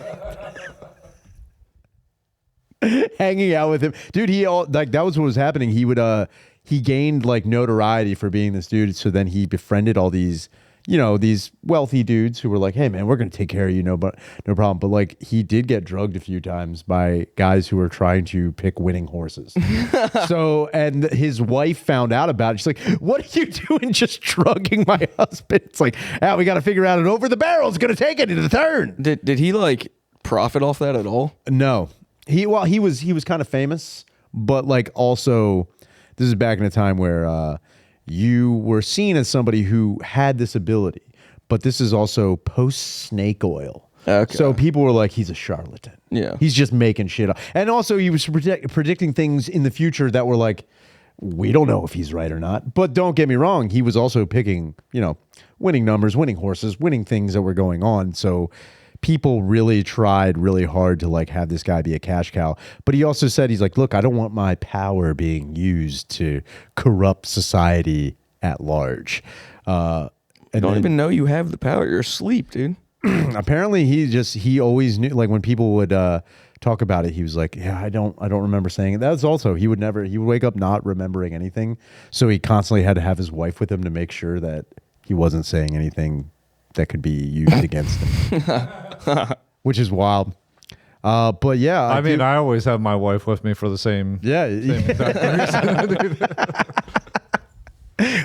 Hanging out with him, dude. That was what was happening. He would he gained like notoriety for being this dude. So then he befriended all these, you know, these wealthy dudes who were like, hey man, we're going to take care of you. No problem. But like he did get drugged a few times by guys who were trying to pick winning horses. So, and his wife found out about it. She's like, what are you doing just drugging my husband? It's like, we got to figure out an over the barrel is going to take it to the turn. Did he like profit off that at all? No. He was kind of famous, but like also this is back in a time where you were seen as somebody who had this ability, but this is also post snake oil. Okay. So people were like, he's a charlatan. Yeah. He's just making shit up. And also he was predicting things in the future that were like, we don't know if he's right or not. But don't get me wrong, he was also picking, you know, winning numbers, winning horses, winning things that were going on. So people really tried really hard to like have this guy be a cash cow. But he also said, he's like, look, I don't want my power being used to corrupt society at large. I don't even know you have the power. You're asleep, dude. Apparently he always knew, like when people would talk about it, he was like, yeah, I don't remember saying it. That's also, he would wake up not remembering anything. So he constantly had to have his wife with him to make sure that he wasn't saying anything that could be used against him. Which is wild. But yeah, I mean, I always have my wife with me for the same. yeah. Exact reason.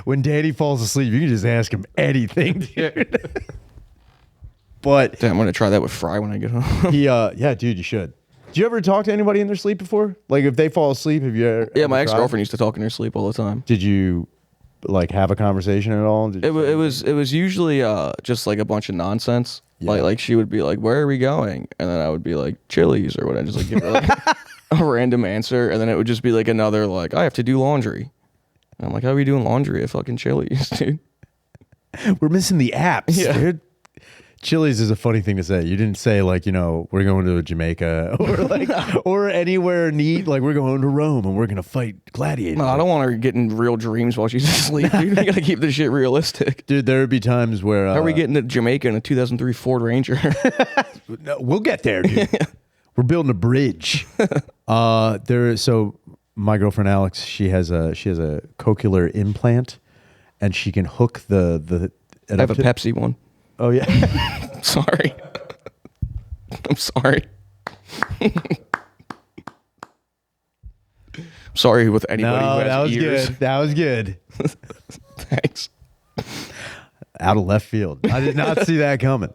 When Danny falls asleep, you can just ask him anything, dude. But Damn, I'm gonna try that with Fry when I get home. yeah, dude, you should. Do you ever talk to anybody in their sleep before? Like if they fall asleep, have you ever? Yeah, my ever tried? ex-girlfriend used to talk in her sleep all the time. Did you like have a conversation at all? It was usually just like a bunch of nonsense. Yeah. Like she would be like, "Where are we going?" And then I would be like, "Chili's," or whatever. Just like give her like a random answer, and then it would just be like another like, "I have to do laundry." And I'm like, "How are we doing laundry at fucking Chili's, dude?" We're missing the apps, Yeah. dude. Chili's is a funny thing to say. You didn't say like, you know, we're going to Jamaica or like or anywhere neat, like we're going to Rome and we're gonna fight gladiators. No, I don't want her getting real dreams while she's asleep, dude. We gotta keep this shit realistic. Dude, there would be times where How are we getting to Jamaica in a 2003 Ford Ranger? No, we'll get there, dude. We're building a bridge. So my girlfriend Alex, she has a cochlear implant, and she can hook the. I have a Pepsi one. Oh yeah. Sorry. I'm sorry. Sorry with anybody who has that was ears. good. That was good. Thanks. Out of left field. I did not see that coming.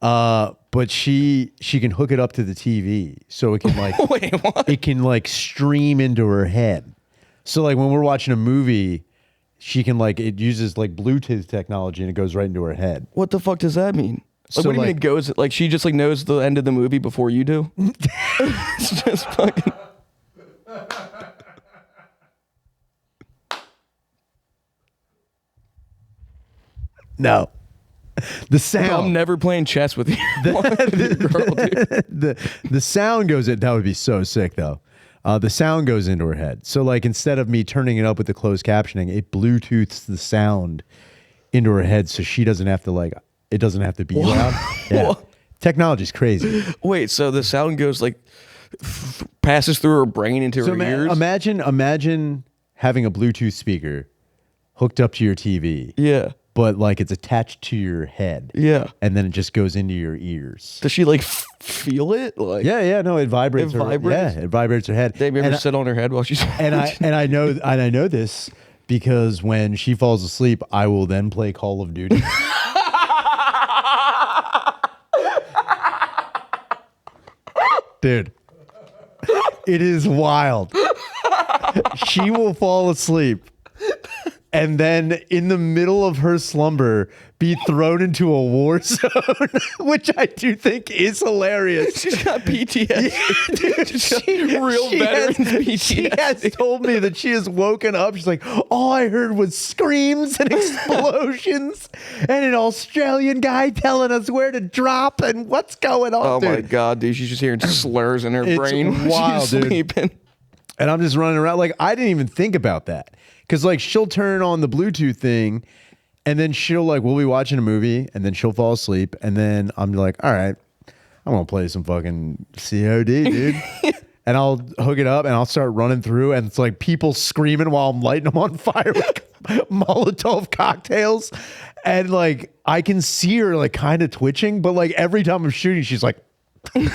But she can hook it up to the TV, so it can like Wait, what? it can like stream into her head. So like when we're watching a movie, she can like it uses like Bluetooth technology and it goes right into her head. What the fuck does that mean? Like, So, what do you mean like- it goes? Like she just like knows the end of the movie before you do? It's just fucking. No. The sound. I'm never playing chess with you. Girl, dude. The sound goes in. That would be so sick, though. The sound goes into her head. So, like, instead of me turning it up with the closed captioning, it Bluetooths the sound into her head, so she doesn't have to like. It doesn't have to be loud. Yeah. Technology's crazy. Wait, so the sound goes like passes through her brain into her ears? Imagine having a Bluetooth speaker hooked up to your TV. Yeah. But like it's attached to your head. Yeah. And then it just goes into your ears. Does she like feel it? Like Yeah, no, it vibrates. It vibrates? Yeah, it vibrates her head. Dave, you ever sit on her head while she's and I know this because when she falls asleep, I will then play Call of Duty. Dude, it is wild. She will fall asleep and then in the middle of her slumber be thrown into a war zone, which I do think is hilarious. She's got PTSD. Yeah, dude, PTSD. She has told me that she has woken up. She's like, all I heard was screams and explosions and an Australian guy telling us where to drop and what's going on. Oh dude. my God, dude. She's just hearing slurs in her It's brain. wild, She's dude. sleeping. And I'm just running around. Like, I didn't even think about that. Because, like, she'll turn on the Bluetooth thing and then she'll, like, we'll be watching a movie and then she'll fall asleep. And then I'm like, all right, I'm going to play some fucking COD, dude. And I'll hook it up and I'll start running through. And it's like people screaming while I'm lighting them on fire with Molotov cocktails. And, like, I can see her, like, kind of twitching. But, like, every time I'm shooting, she's like, and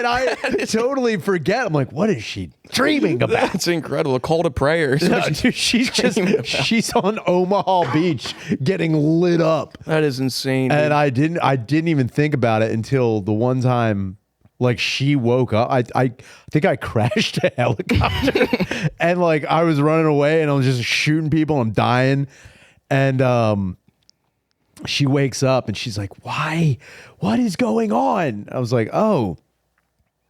I totally forget. I'm like, what is she dreaming about? That's incredible. A call to prayer. No, dude, she's on Omaha Beach getting lit up. That is insane. Dude. And I didn't even think about it until the one time like she woke up. I think I crashed a helicopter and like I was running away and I was just shooting people. I'm dying. And she wakes up and she's like, why? What is going on? I was like, oh,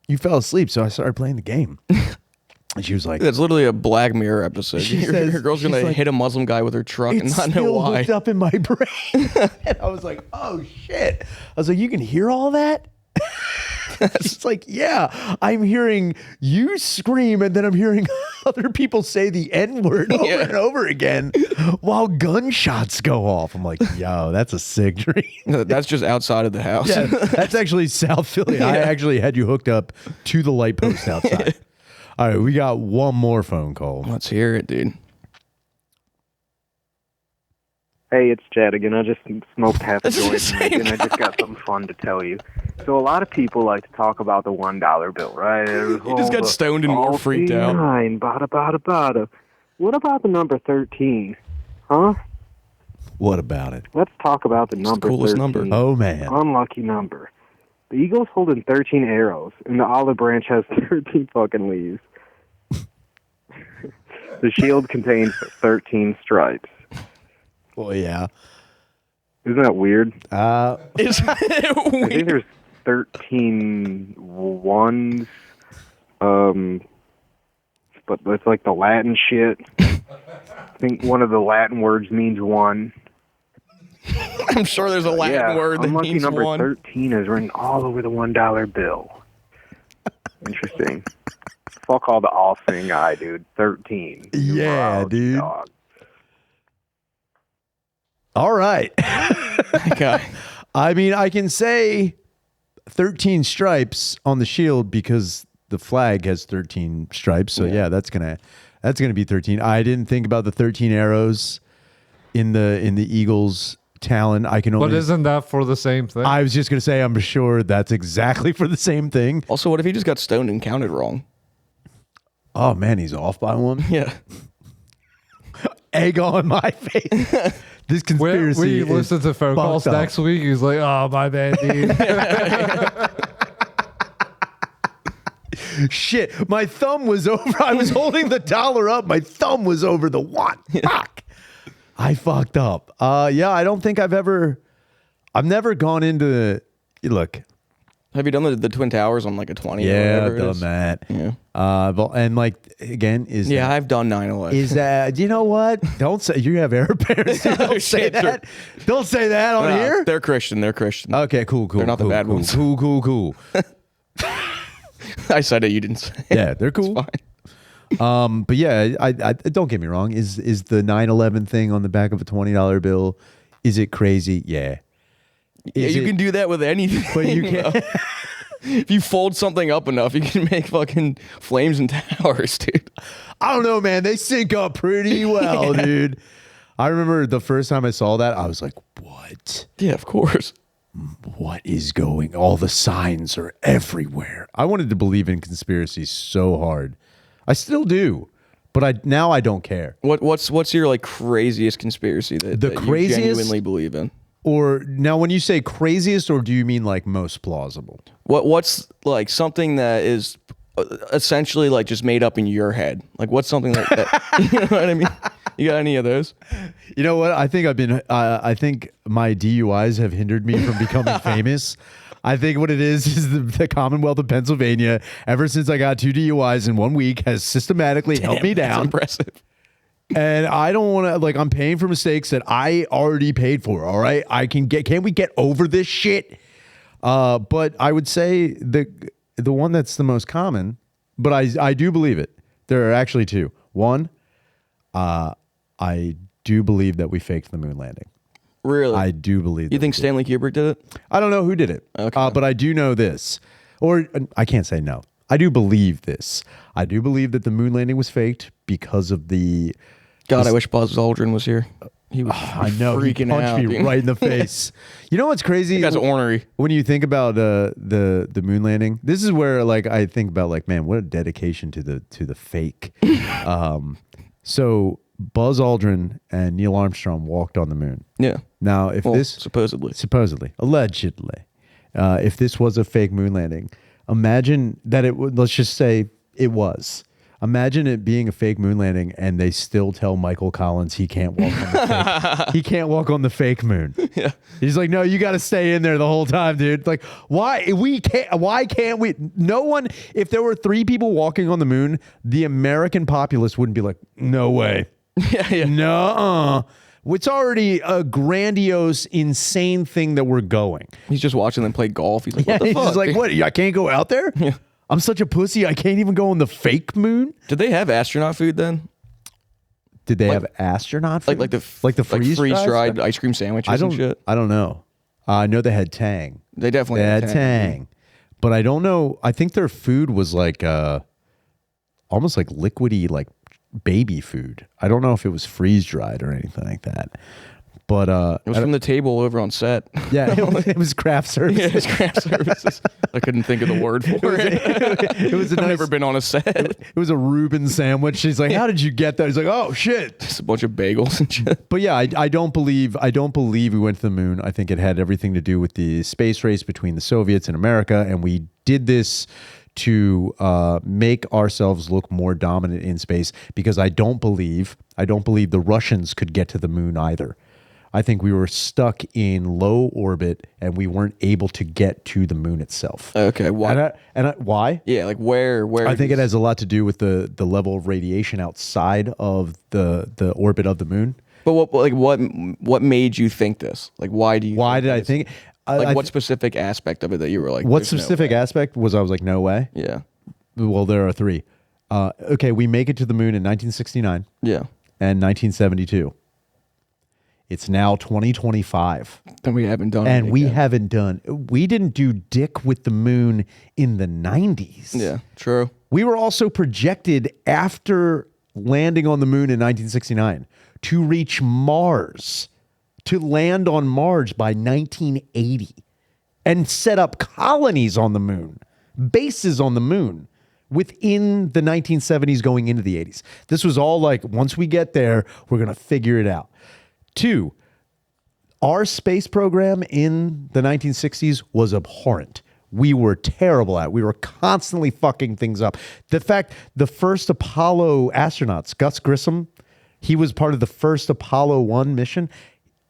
you fell asleep. So I started playing the game. And she was like, that's literally a Black Mirror episode. Her girl's going to like, hit a Muslim guy with her truck and it's not know still why. hooked up in my brain. And I was like, oh shit. I was like, you can hear all that? She's like, yeah, I'm hearing you scream and then I'm hearing other people say the N-word over and over again while gunshots go off. I'm like, yo, that's a sick dream. That's just outside of the house. Yeah, that's actually South Philly. I actually had you hooked up to the light post outside. All right, we got one more phone call. Let's hear it, dude. Hey, it's Chad again. I just smoked half a joint and I just got something fun to tell you. So a lot of people like to talk about the $1 bill, right? You just got stoned and more freaked out. Bada, bada, bada. What about the number 13? Huh? What about it? Let's talk about the number the coolest 13. number. Oh, man. Unlucky number. The Eagle's holding 13 arrows, and the olive branch has 13 fucking leaves. The shield contains 13 stripes. Well, yeah. Isn't that weird? Is it I think weird? there's 13 ones. But it's like the Latin shit. I think one of the Latin words means one. I'm sure there's a Latin word that unlucky means number one. 13 is written all over the $1 bill. Interesting. Fuck all the all-seeing eye, dude. 13. Yeah, Wow, dude. dog. All right. Okay. I mean, I can say 13 stripes on the shield because the flag has 13 stripes. So yeah, that's gonna be 13. I didn't think about the 13 arrows in the Eagles' talon. I can only. But isn't that for the same thing? I was just gonna say I'm sure that's exactly for the same thing. Also, what if he just got stoned and counted wrong? Oh man, he's off by one. Yeah. Egg on my face. This conspiracy. we is listen to phone calls fucked up. next week. He's like, oh, my bad, dude. Shit, my thumb was over. I was holding the dollar up. My thumb was over the one. Fuck. I fucked up. Yeah, I don't think I've never gone into, look, Have you done the Twin Towers on like a 20? Yeah, or I've whatever it done is? that. Yeah. But, and like again, Yeah, I've done 9/11. is that you know what? Don't say you have air parents. Don't say that. Don't say that on here. They're Christian. They're Christian. Okay, cool. They're not the bad ones. Cool. I said it. You didn't say it. Yeah, they're cool. It's fine. But yeah, I don't get me wrong. Is the 9/11 thing on the back of a $20 bill? Is it crazy? Yeah. Yeah, Is you it- can do that with anything. But you though. can't. If you fold something up enough, you can make fucking flames and towers, dude. I don't know, man. They sync up pretty well, dude. I remember the first time I saw that, I was like, "What? Yeah, of course. What is going? All the signs are everywhere." I wanted to believe in conspiracies so hard. I still do, but now I don't care. What's your like craziest conspiracy that you craziest- genuinely believe in? Or now, when you say craziest, or do you mean like most plausible? What's like something that is essentially like just made up in your head? Like what's something like that? You know what I mean? You got any of those? You know what? I think I've been. I think my DUIs have hindered me from becoming famous. I think what it is the Commonwealth of Pennsylvania, ever since I got 2 DUIs in 1 week, has systematically held me That's down. impressive. And I don't want to, like, I'm paying for mistakes that I already paid for. All right. Can we get over this shit? But I would say the one that's the most common, but I do believe it. There are actually 2. One, I do believe that we faked the moon landing. Really? I do believe You that think we did. Stanley Kubrick did it? I don't know who did it. Okay. But I do know this. Or I can't say no. I do believe this. I do believe that the moon landing was faked because of the. God, I wish Buzz Aldrin was here. He was I know he freaking punched out. me dude. right in the face. You know what's crazy? You guys are ornery. When you think about the moon landing, this is where like I think about like, man, what a dedication to the fake. So Buzz Aldrin and Neil Armstrong walked on the moon. Yeah. Now, if Well, this supposedly. allegedly, if this was a fake moon landing, imagine that it would. Let's just say it was. Imagine it being a fake moon landing, and they still tell Michael Collins he can't walk on the fake. He can't walk on the fake moon. Yeah. He's like, no, you got to stay in there the whole time, dude. Like, why can't we? No one. If there were 3 people walking on the moon, the American populace wouldn't be like, no way. Yeah. No, it's already a grandiose, insane thing that we're going. He's just watching them play golf. He's like, what the He's fuck? just like, dude? what? I can't go out there? Yeah. I'm such a pussy. I can't even go on the fake moon. Did they have astronaut food then? Did they have astronaut food? Like the freeze dried ice cream sandwiches and shit? I don't know. I know they had Tang. They definitely They had had Tang. But I don't know. I think their food was like almost like liquidy, like baby food. I don't know if it was freeze dried or anything like that. But It was from the table over on set. yeah, it was craft service. Yeah, it's craft services. I couldn't think of the word for it. It was a I've nice, never been on a set. It was a Reuben sandwich. She's like, "How did you get that?" He's like, "Oh shit." Just a bunch of bagels and shit. But yeah, I don't believe we went to the moon. I think it had everything to do with the space race between the Soviets and America, and we did this to make ourselves look more dominant in space. Because I don't believe the Russians could get to the moon either. I think we were stuck in low orbit and we weren't able to get to the moon itself. Okay, why? Why? Yeah, like where? I think it has a lot to do with the level of radiation outside of the orbit of the moon. But what made you think this? Like, why do you? Why did I think? Like, what specific aspect of it that you were like? What "There's no specific way." aspect was I was like, no way. Yeah, Well, there are 3. Okay, we make it to the moon in 1969 yeah. and 1972. It's now 2025. And we haven't done it. And again. we didn't do dick with the moon in the 90s. Yeah, true. We were also projected after landing on the moon in 1969 to reach Mars, to land on Mars by 1980 and set up colonies on the moon, bases on the moon within the 1970s going into the 80s. This was all like, once we get there, we're going to figure it out. 2, our space program in the 1960s was abhorrent. We were terrible at it. We were constantly fucking things up. The fact, the first Apollo astronauts, Gus Grissom, he was part of the first Apollo 1 mission.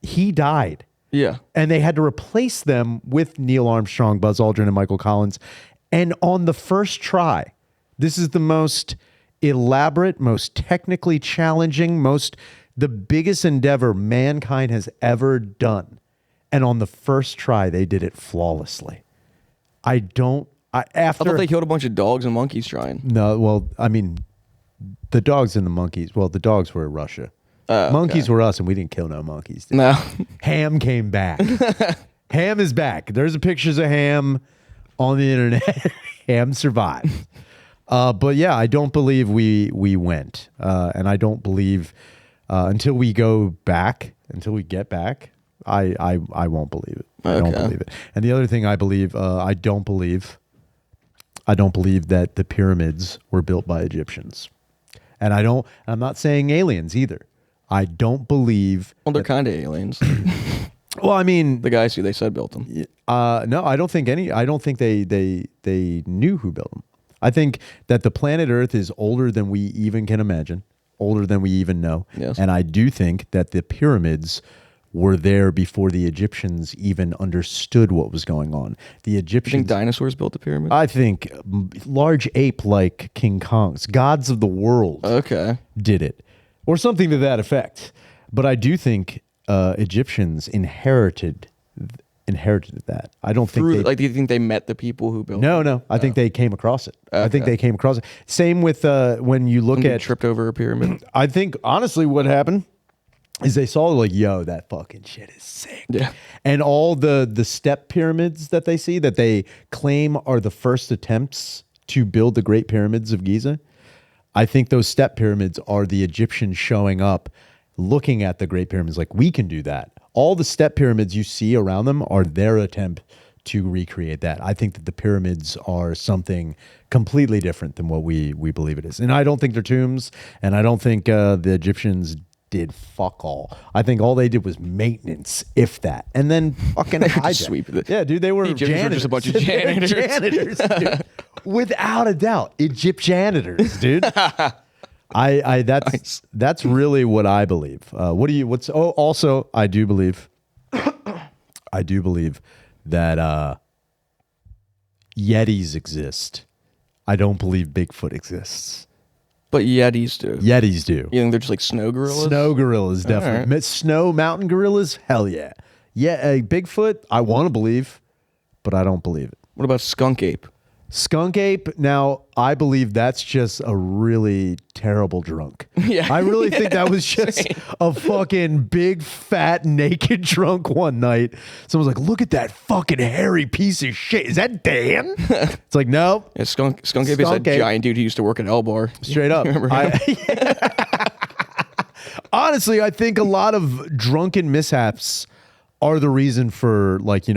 He died Yeah. And they had to replace them with Neil Armstrong, Buzz Aldrin, and Michael Collins. And on the first try, this is the most elaborate, most technically challenging, the biggest endeavor mankind has ever done. And on the first try, they did it flawlessly. I thought they killed a bunch of dogs and monkeys trying. No, well, I mean, the dogs and the monkeys. Well, the dogs were Russia. Monkeys were us, and we didn't kill no monkeys. No. Ham came back. Ham is back. There's pictures of Ham on the internet. Ham survived. But yeah, I don't believe we went. And I don't believe until we get back, I won't believe it. I don't believe it. And the other thing I believe, I don't believe that the pyramids were built by Egyptians. And I'm not saying aliens either. I don't believe. Well, they're kind of aliens. Well, I mean, the guys who they said built them. No, I don't think they knew who built them. I think that the planet Earth is older than we even can imagine, older than we even know. Yes. And I do think that the pyramids were there before the Egyptians even understood what was going on. The Egyptians. You think dinosaurs built the pyramids? I think large ape like King Kong's gods of the world did it, or something to that effect. But I do think Egyptians inherited that. I don't think do you think they met the people who built it? No. I think they came across it. I think they came across it. Same with when you look at tripped over a pyramid. I think honestly what happened is they saw like, yo, that fucking shit is sick. Yeah. And all the step pyramids that they see that they claim are the first attempts to build the Great Pyramids of Giza. I think those step pyramids are the Egyptians showing up, looking at the Great Pyramids like, we can do that. All the step pyramids you see around them are their attempt to recreate that. I think that the pyramids are something completely different than what we believe it is. And I don't think they're tombs, and I don't think the Egyptians did fuck all. I think all they did was maintenance, if that, and then fucking hijack. Sweep it. Yeah, dude, they were Egyptians janitors. were just a bunch of janitors. Janitors, dude. Without a doubt, Egyptianitors, dude. That's really what I believe. Also I do believe that Yetis exist. I don't believe Bigfoot exists. But Yetis do. Yetis do. You think they're just like snow gorillas? Snow gorillas, definitely. Right. Snow mountain gorillas, hell yeah. Yeah, Bigfoot, I want to believe, but I don't believe it. What about skunk ape? Skunk ape, now I believe that's just a really terrible drunk. Yeah. I really think that was just a fucking big, fat, naked drunk one night. Someone's like, look at that fucking hairy piece of shit. Is that Dan? It's like, no. Yeah, skunk ape is that giant dude who used to work at L Bar. Straight up. Honestly, I think a lot of drunken mishaps are the reason for, like,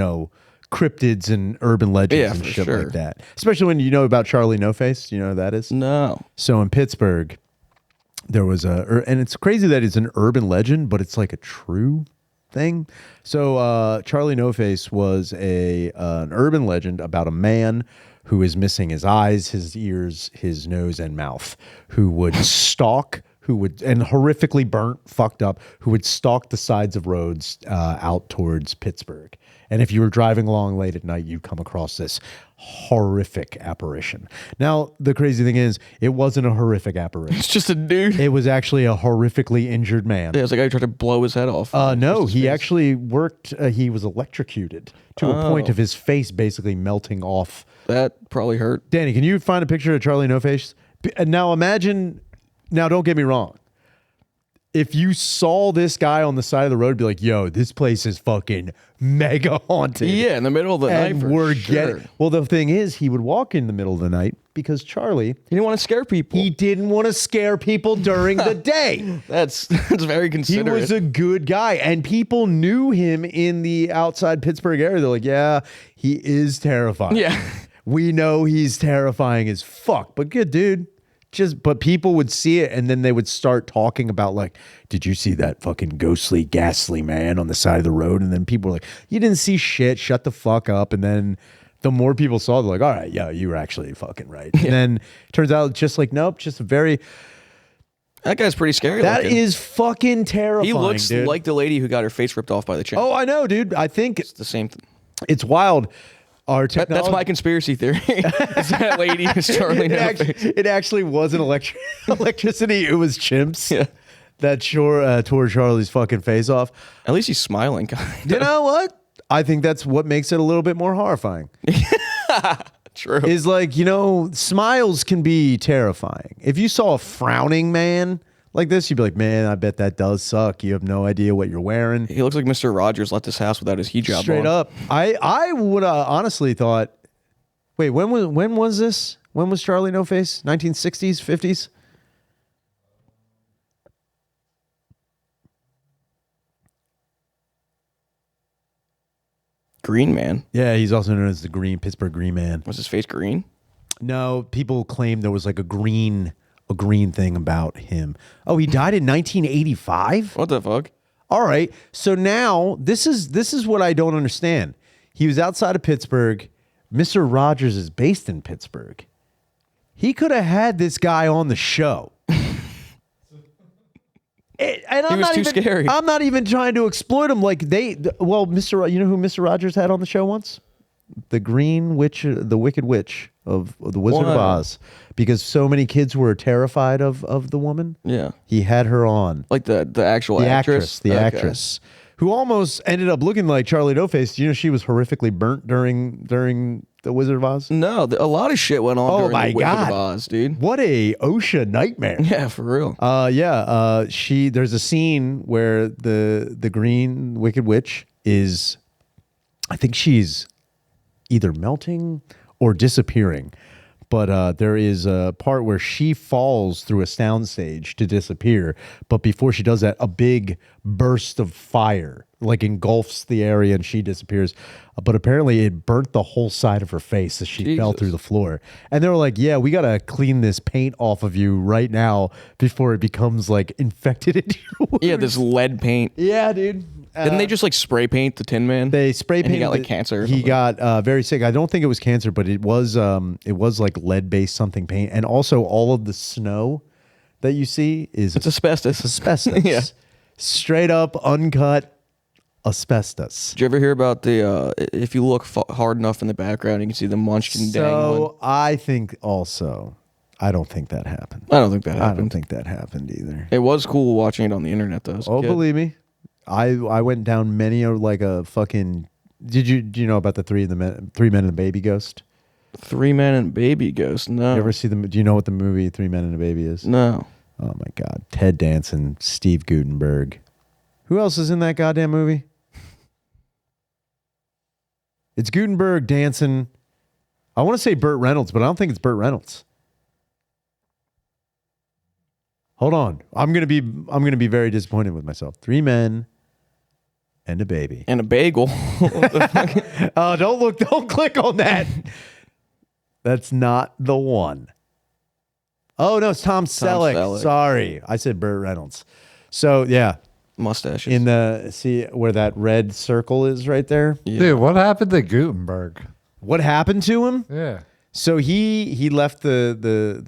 cryptids and urban legends and shit like that. Especially when you know about Charlie No Face. You know who that is? No. So in Pittsburgh, there was and it's crazy that it's an urban legend, but it's like a true thing. So Charlie No Face was an urban legend about a man who is missing his eyes, his ears, his nose, and mouth, who would and horrifically burnt, fucked up, who would stalk the sides of roads out towards Pittsburgh. And if you were driving along late at night, you'd come across this horrific apparition. Now, the crazy thing is, it wasn't a horrific apparition. It's just a dude. It was actually a horrifically injured man. Yeah, it's like I tried to blow his head off. No, he actually worked, he was electrocuted to a point of his face basically melting off. That probably hurt. Danny, can you find a picture of Charlie No Face? Now imagine, don't get me wrong. If you saw this guy on the side of the road, be like, yo, this place is fucking mega haunted. Yeah, in the middle of the night for sure. Well, the thing is, he would walk in the middle of the night because Charlie... He didn't want to scare people. He didn't want to scare people during the day. That's very considerate. He was a good guy, and people knew him in the outside Pittsburgh area. They're like, yeah, he is terrifying. Yeah. We know he's terrifying as fuck, but good dude. But people would see it, and then they would start talking about, like, did you see that fucking ghostly, ghastly man on the side of the road? And then people were like, you didn't see shit, shut the fuck up. And then the more people saw, they're like, all right, yeah, you were actually fucking right. And then it turns out just like, nope, just a very... That guy's pretty scary. That looking. is fucking terrifying. He looks dude. like the lady who got her face ripped off by the chimp. Oh, I know, dude. I think It's the same thing. it's wild. Our technology. That's my conspiracy theory. Is that lady is Charlie No-Face. It actually wasn't electricity. It was chimps. Yeah. That tore Charlie's fucking face off. At least he's smiling, kind You know what? I think that's what makes it a little bit more horrifying. True. Is like, you know, smiles can be terrifying. If you saw a frowning man like this, you'd be like, man, I bet that does suck. You have no idea what you're wearing. He looks like Mr. Rogers left his house without his hijab Straight on. up. I would honestly thought, wait, when was this? When was Charlie No Face? 1960s, 50s? Green Man. Yeah, he's also known as the Pittsburgh Green Man. Was his face green? No, people claim there was like a green thing about him. Oh, he died in 1985? What the fuck? All right. So now this is what I don't understand. He was outside of Pittsburgh. Mr. Rogers is based in Pittsburgh. He could have had this guy on the show. And He was too scary. I'm not even trying to exploit him. Like you know who Mr. Rogers had on the show once? The Green Witch, the Wicked Witch of the Wizard of Wow. Oz, because so many kids were terrified of the woman. Yeah. He had her on. Like the actual The actress? the Okay. actress, who almost ended up looking like Charlie No Face. You know, she was horrifically burnt during the Wizard of Oz. No, a lot of shit went on Oh during my the Wicked God. of Oz, dude. What a OSHA nightmare. Yeah, for real. There's a scene where the Green Wicked Witch is, I think she's either melting or disappearing. But there is a part where she falls through a soundstage to disappear. But before she does that, a big burst of fire like engulfs the area and she disappears. But apparently it burnt the whole side of her face as she fell Jesus. through the floor. And they were like, yeah, we got to clean this paint off of you right now before it becomes like infected into your wound. Yeah, this lead paint. Yeah, dude. Didn't they just like spray paint the Tin Man? They spray And painted. he got like cancer. or He something? got very sick. I don't think it was cancer, but it was like lead based something paint, and also all of the snow that you see is It's asbestos. asbestos. Yeah. Straight up uncut asbestos. Did you ever hear about the if you look hard enough in the background, you can see the munchkin dangling? So I think also, I don't think that happened. I don't think that I happened. don't think that happened either. It was cool watching it on the internet though. as a Oh, kid. believe me, I went down many like a fucking. Do you know about the three men and a baby ghost? 3 Men and Baby Ghost. No. You ever see them? Do you know what the movie 3 Men and a Baby is? No. Oh my God. Ted Danson, Steve Guttenberg. Who else is in that goddamn movie? It's Guttenberg, Danson. I want to say Burt Reynolds, but I don't think it's Burt Reynolds. Hold on. I'm gonna be very disappointed with myself. 3 Men and a Baby. And a bagel. Oh, don't click on that. That's not the one. Oh no, it's Tom Selleck. Selleck. Sorry. I said Burt Reynolds. So yeah. Mustaches. In the see where that red circle is right there. Yeah. Dude, what happened to Gutenberg? What happened to him? Yeah. So he left the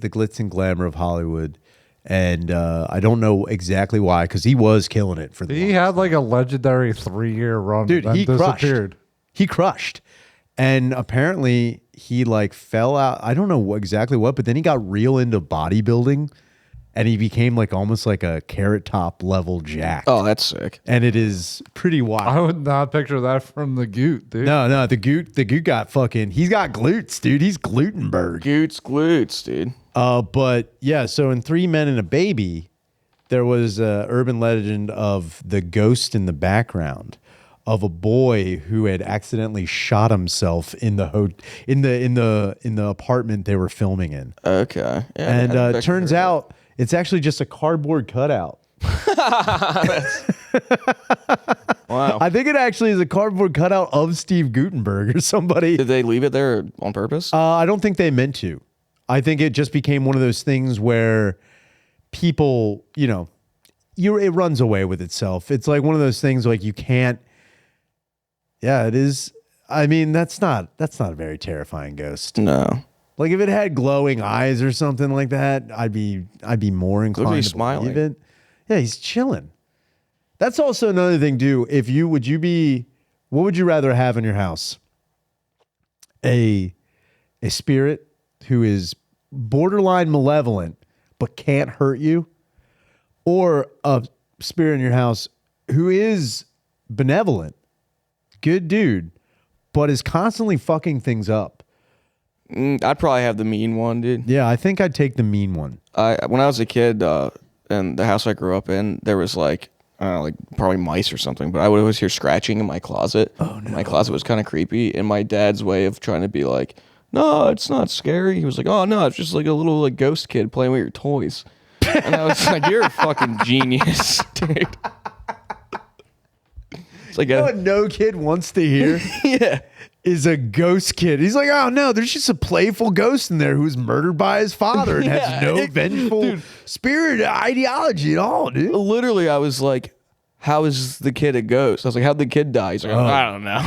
glitz and glamour of Hollywood, and I don't know exactly why, because he was killing it for the He longest had like a legendary 3-year run. Dude, then he disappeared. He crushed. And apparently he like fell out. I don't know exactly what, but then he got real into bodybuilding and he became like almost like a Carrot Top level jack. Oh, that's sick. And it is pretty wild. I would not picture that from the Goot, dude. No, the Goot got fucking, he's got glutes, dude. He's Glutenberg. Glutes, dude. But yeah, so in 3 Men and a Baby, there was a urban legend of the ghost in the background of a boy who had accidentally shot himself in the apartment they were filming in. Okay. Yeah, And I it bet turns you're right. out it's actually just a cardboard cutout. Wow. I think it actually is a cardboard cutout of Steve Guttenberg or somebody. Did they leave it there on purpose? I don't think they meant to. I think it just became one of those things where people, it runs away with itself. It's like one of those things like you can't. Yeah, it is. I mean, that's not a very terrifying ghost. No. Like if it had glowing eyes or something like that, I'd be more inclined to smiling. believe it. Yeah, he's chilling. That's also another thing, too. What would you rather have in your house? A spirit who is borderline malevolent but can't hurt you, or a spirit in your house who is benevolent, good dude, but is constantly fucking things up? I'd probably have the mean one, dude. Yeah, I think I'd take the mean one. When I was a kid, in the house I grew up in, there was like probably mice or something, but I would always hear scratching in my closet. Oh no. My closet was kind of creepy, and my dad's way of trying to be like, no, it's not scary. He was like, oh no, it's just like a little like ghost kid playing with your toys. And I was like, you're a fucking genius, dude. It's like What no kid wants to hear yeah. is a ghost kid. He's like, oh no, there's just a playful ghost in there who's murdered by his father and has no vengeful spirit ideology at all, dude. Literally, I was like, how is the kid a ghost? I was like, how'd the kid die? He's like, I don't know.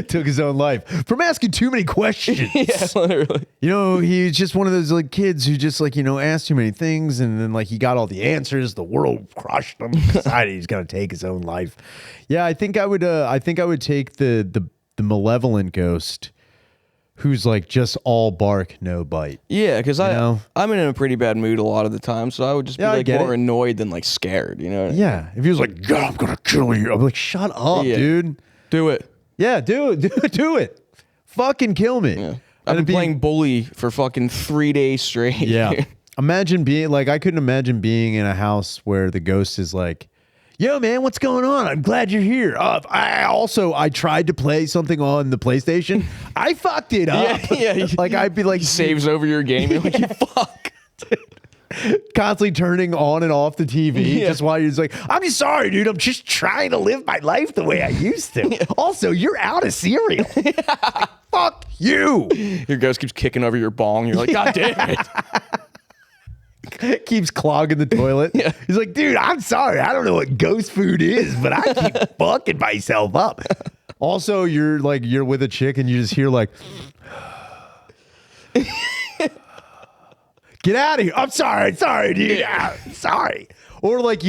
Took his own life from asking too many questions. Yeah, literally. You know, he's just one of those like kids who just like, asked too many things, and then like he got all the answers. The world crushed him. Decided he's gonna take his own life. Yeah, I think I would take the malevolent ghost who's like just all bark, no bite. Yeah, because I'm in a pretty bad mood a lot of the time, so I would just be like more annoyed than like scared, you know? Yeah. If he was like, God, I'm gonna kill you, I'm like, shut up, dude. Do it. Yeah, do it. Fucking kill me. Yeah. I've been playing bully for fucking 3 days straight. Yeah. Imagine being like, I couldn't imagine being in a house where the ghost is like, yo, man, what's going on? I'm glad you're here. I tried to play something on the PlayStation. I fucked it up. Yeah. Like, I'd be like, saves over your game. You're like, you fuck. Constantly turning on and off the TV just while you're just like, I'm just sorry, dude. I'm just trying to live my life the way I used to. Also, you're out of cereal. Like, fuck you. Your ghost keeps kicking over your bong. You're like, God damn it. Keeps clogging the toilet. Yeah. He's like, dude, I'm sorry. I don't know what ghost food is, but I keep fucking myself up. Also, you're with a chick and you just hear like, get out of here. I'm sorry, dude. Sorry. Or like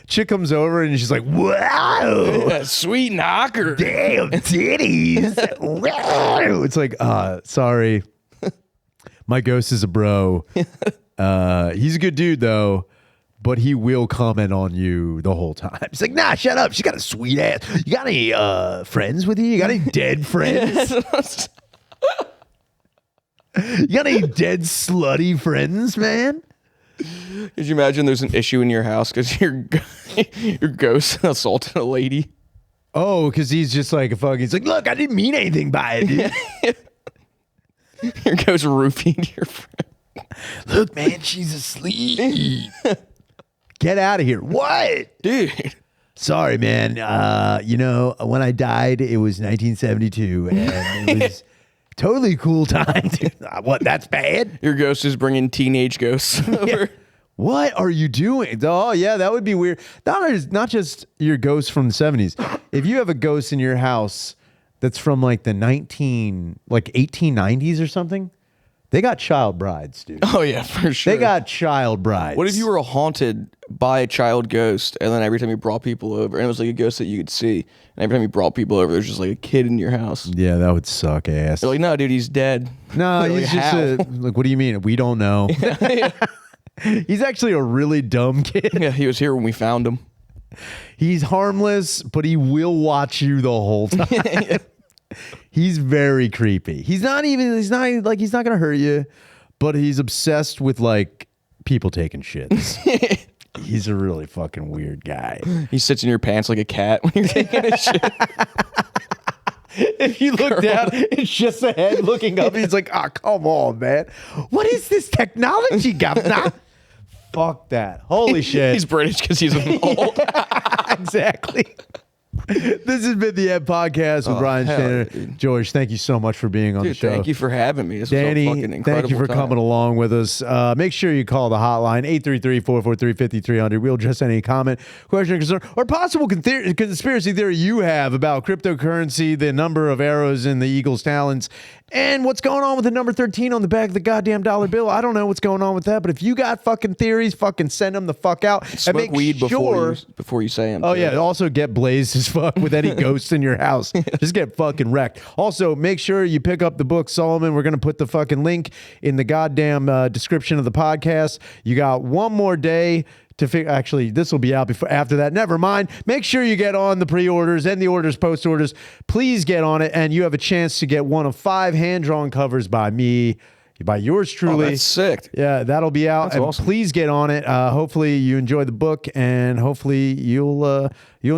chick comes over and she's like, wow. Sweet knocker. Damn titties. Wow. It's like, sorry. My ghost is a bro. He's a good dude though, but he will comment on you the whole time. It's like, nah, shut up. She got a sweet ass. You got any friends with you? You got any dead friends? You got any dead slutty friends, man? Could you imagine there's an issue in your house because your ghost assaulted a lady? Oh, because he's just like a fuck. He's like, look, I didn't mean anything by it, dude. Your ghost roofied your friend. Look, man, she's asleep. Get out of here. What? Dude. Sorry, man. When I died, it was 1972, and it was totally cool time. Dude. What? That's bad? Your ghost is bringing teenage ghosts over. Yeah. What are you doing? Oh, yeah, that would be weird. Not just your ghost from the 70s. If you have a ghost in your house that's from like the 1890s or something, they got child brides, dude. Oh, yeah, for sure. They got child brides. What if you were haunted by a child ghost, and then every time you brought people over, and it was like a ghost that you could see, and every time you brought people over, there's just like a kid in your house? Yeah, that would suck ass. They're like, no, dude, he's dead. No, Like, he's just like, what do you mean? We don't know. He's actually a really dumb kid. Yeah, he was here when we found him. He's harmless, but he will watch you the whole time. Yeah. He's very creepy. He's not gonna hurt you, but he's obsessed with like people taking shits. He's a really fucking weird guy. He sits in your pants like a cat when you're taking a shit. If you look down, it's just a head looking up. He's like, oh, come on, man. What is this technology, governor? Fuck that. Holy shit. He's British because he's old. Exactly. This has been the Ed Podcast with Brian hell Shannon. yeah, dude. George, thank you so much for being on the Dude, show. thank you for having me. This was a Danny, fucking incredible thank you for time. coming along with us. Make sure you call the hotline, 833-443-5300. We'll address any comment, question, concern, or possible conspiracy theory you have about cryptocurrency, the number of arrows in the eagle's talons, and what's going on with the number 13 on the back of the goddamn dollar bill. I don't know what's going on with that, but if you got fucking theories, fucking send them the fuck out. Smoke and make weed sure, before you say them. Oh, yeah. Also get blazed as fuck with any ghosts in your house. Just get fucking wrecked. Also, make sure you pick up the book, Solomon. We're going to put the fucking link in the goddamn description of the podcast. You got one more day to figure. Actually, this will be out after that. Never mind. Make sure you get on the pre-orders and the orders, post-orders. Please get on it, and you have a chance to get one of 5 hand-drawn covers by me. By yours truly. Oh, that's sick. Yeah, that'll be out. That's and awesome. Please get on it. Hopefully you enjoy the book, and hopefully you'll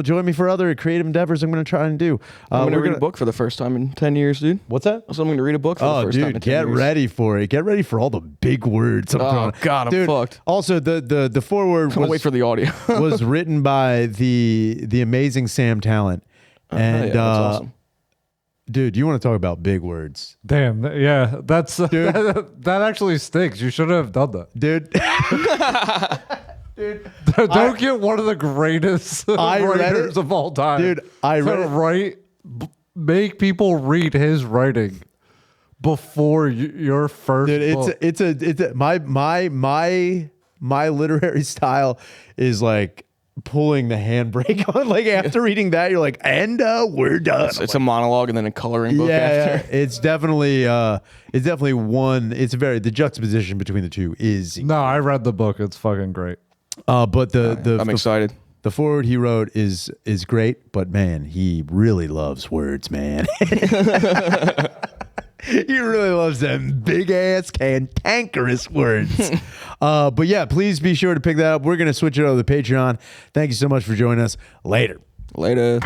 join me for other creative endeavors I'm going to try and do. I'm going to we're read a book for the first time in 10 years, dude. What's that? So I'm going to read a book for the Oh, first time in dude, 10 get years. ready for it. Get ready for all the big words. I'm throwing. God, I'm Dude, fucked. Also, the foreword I'm going to wait for the audio. was written by the amazing Sam Talent, and yeah, that's awesome. dude, you want to talk about big words, Damn. Yeah. That's that actually stinks. You shouldn't have done that. dude? Don't get one of the greatest I read writers it. of all time. Dude, I read it. Make people read his writing before your first Dude, book. it's a my literary style is like pulling the handbrake on. Like after reading that, you're like, and we're done. It's a monologue and then a coloring book yeah, after. it's definitely one. It's the juxtaposition between the two is. No, I read the book. It's fucking great. But I'm excited. The foreword he wrote is great, but man, he really loves words, man. He really loves them big ass cantankerous words. But yeah, please be sure to pick that up. We're gonna switch it over to the Patreon. Thank you so much for joining us. Later. Later.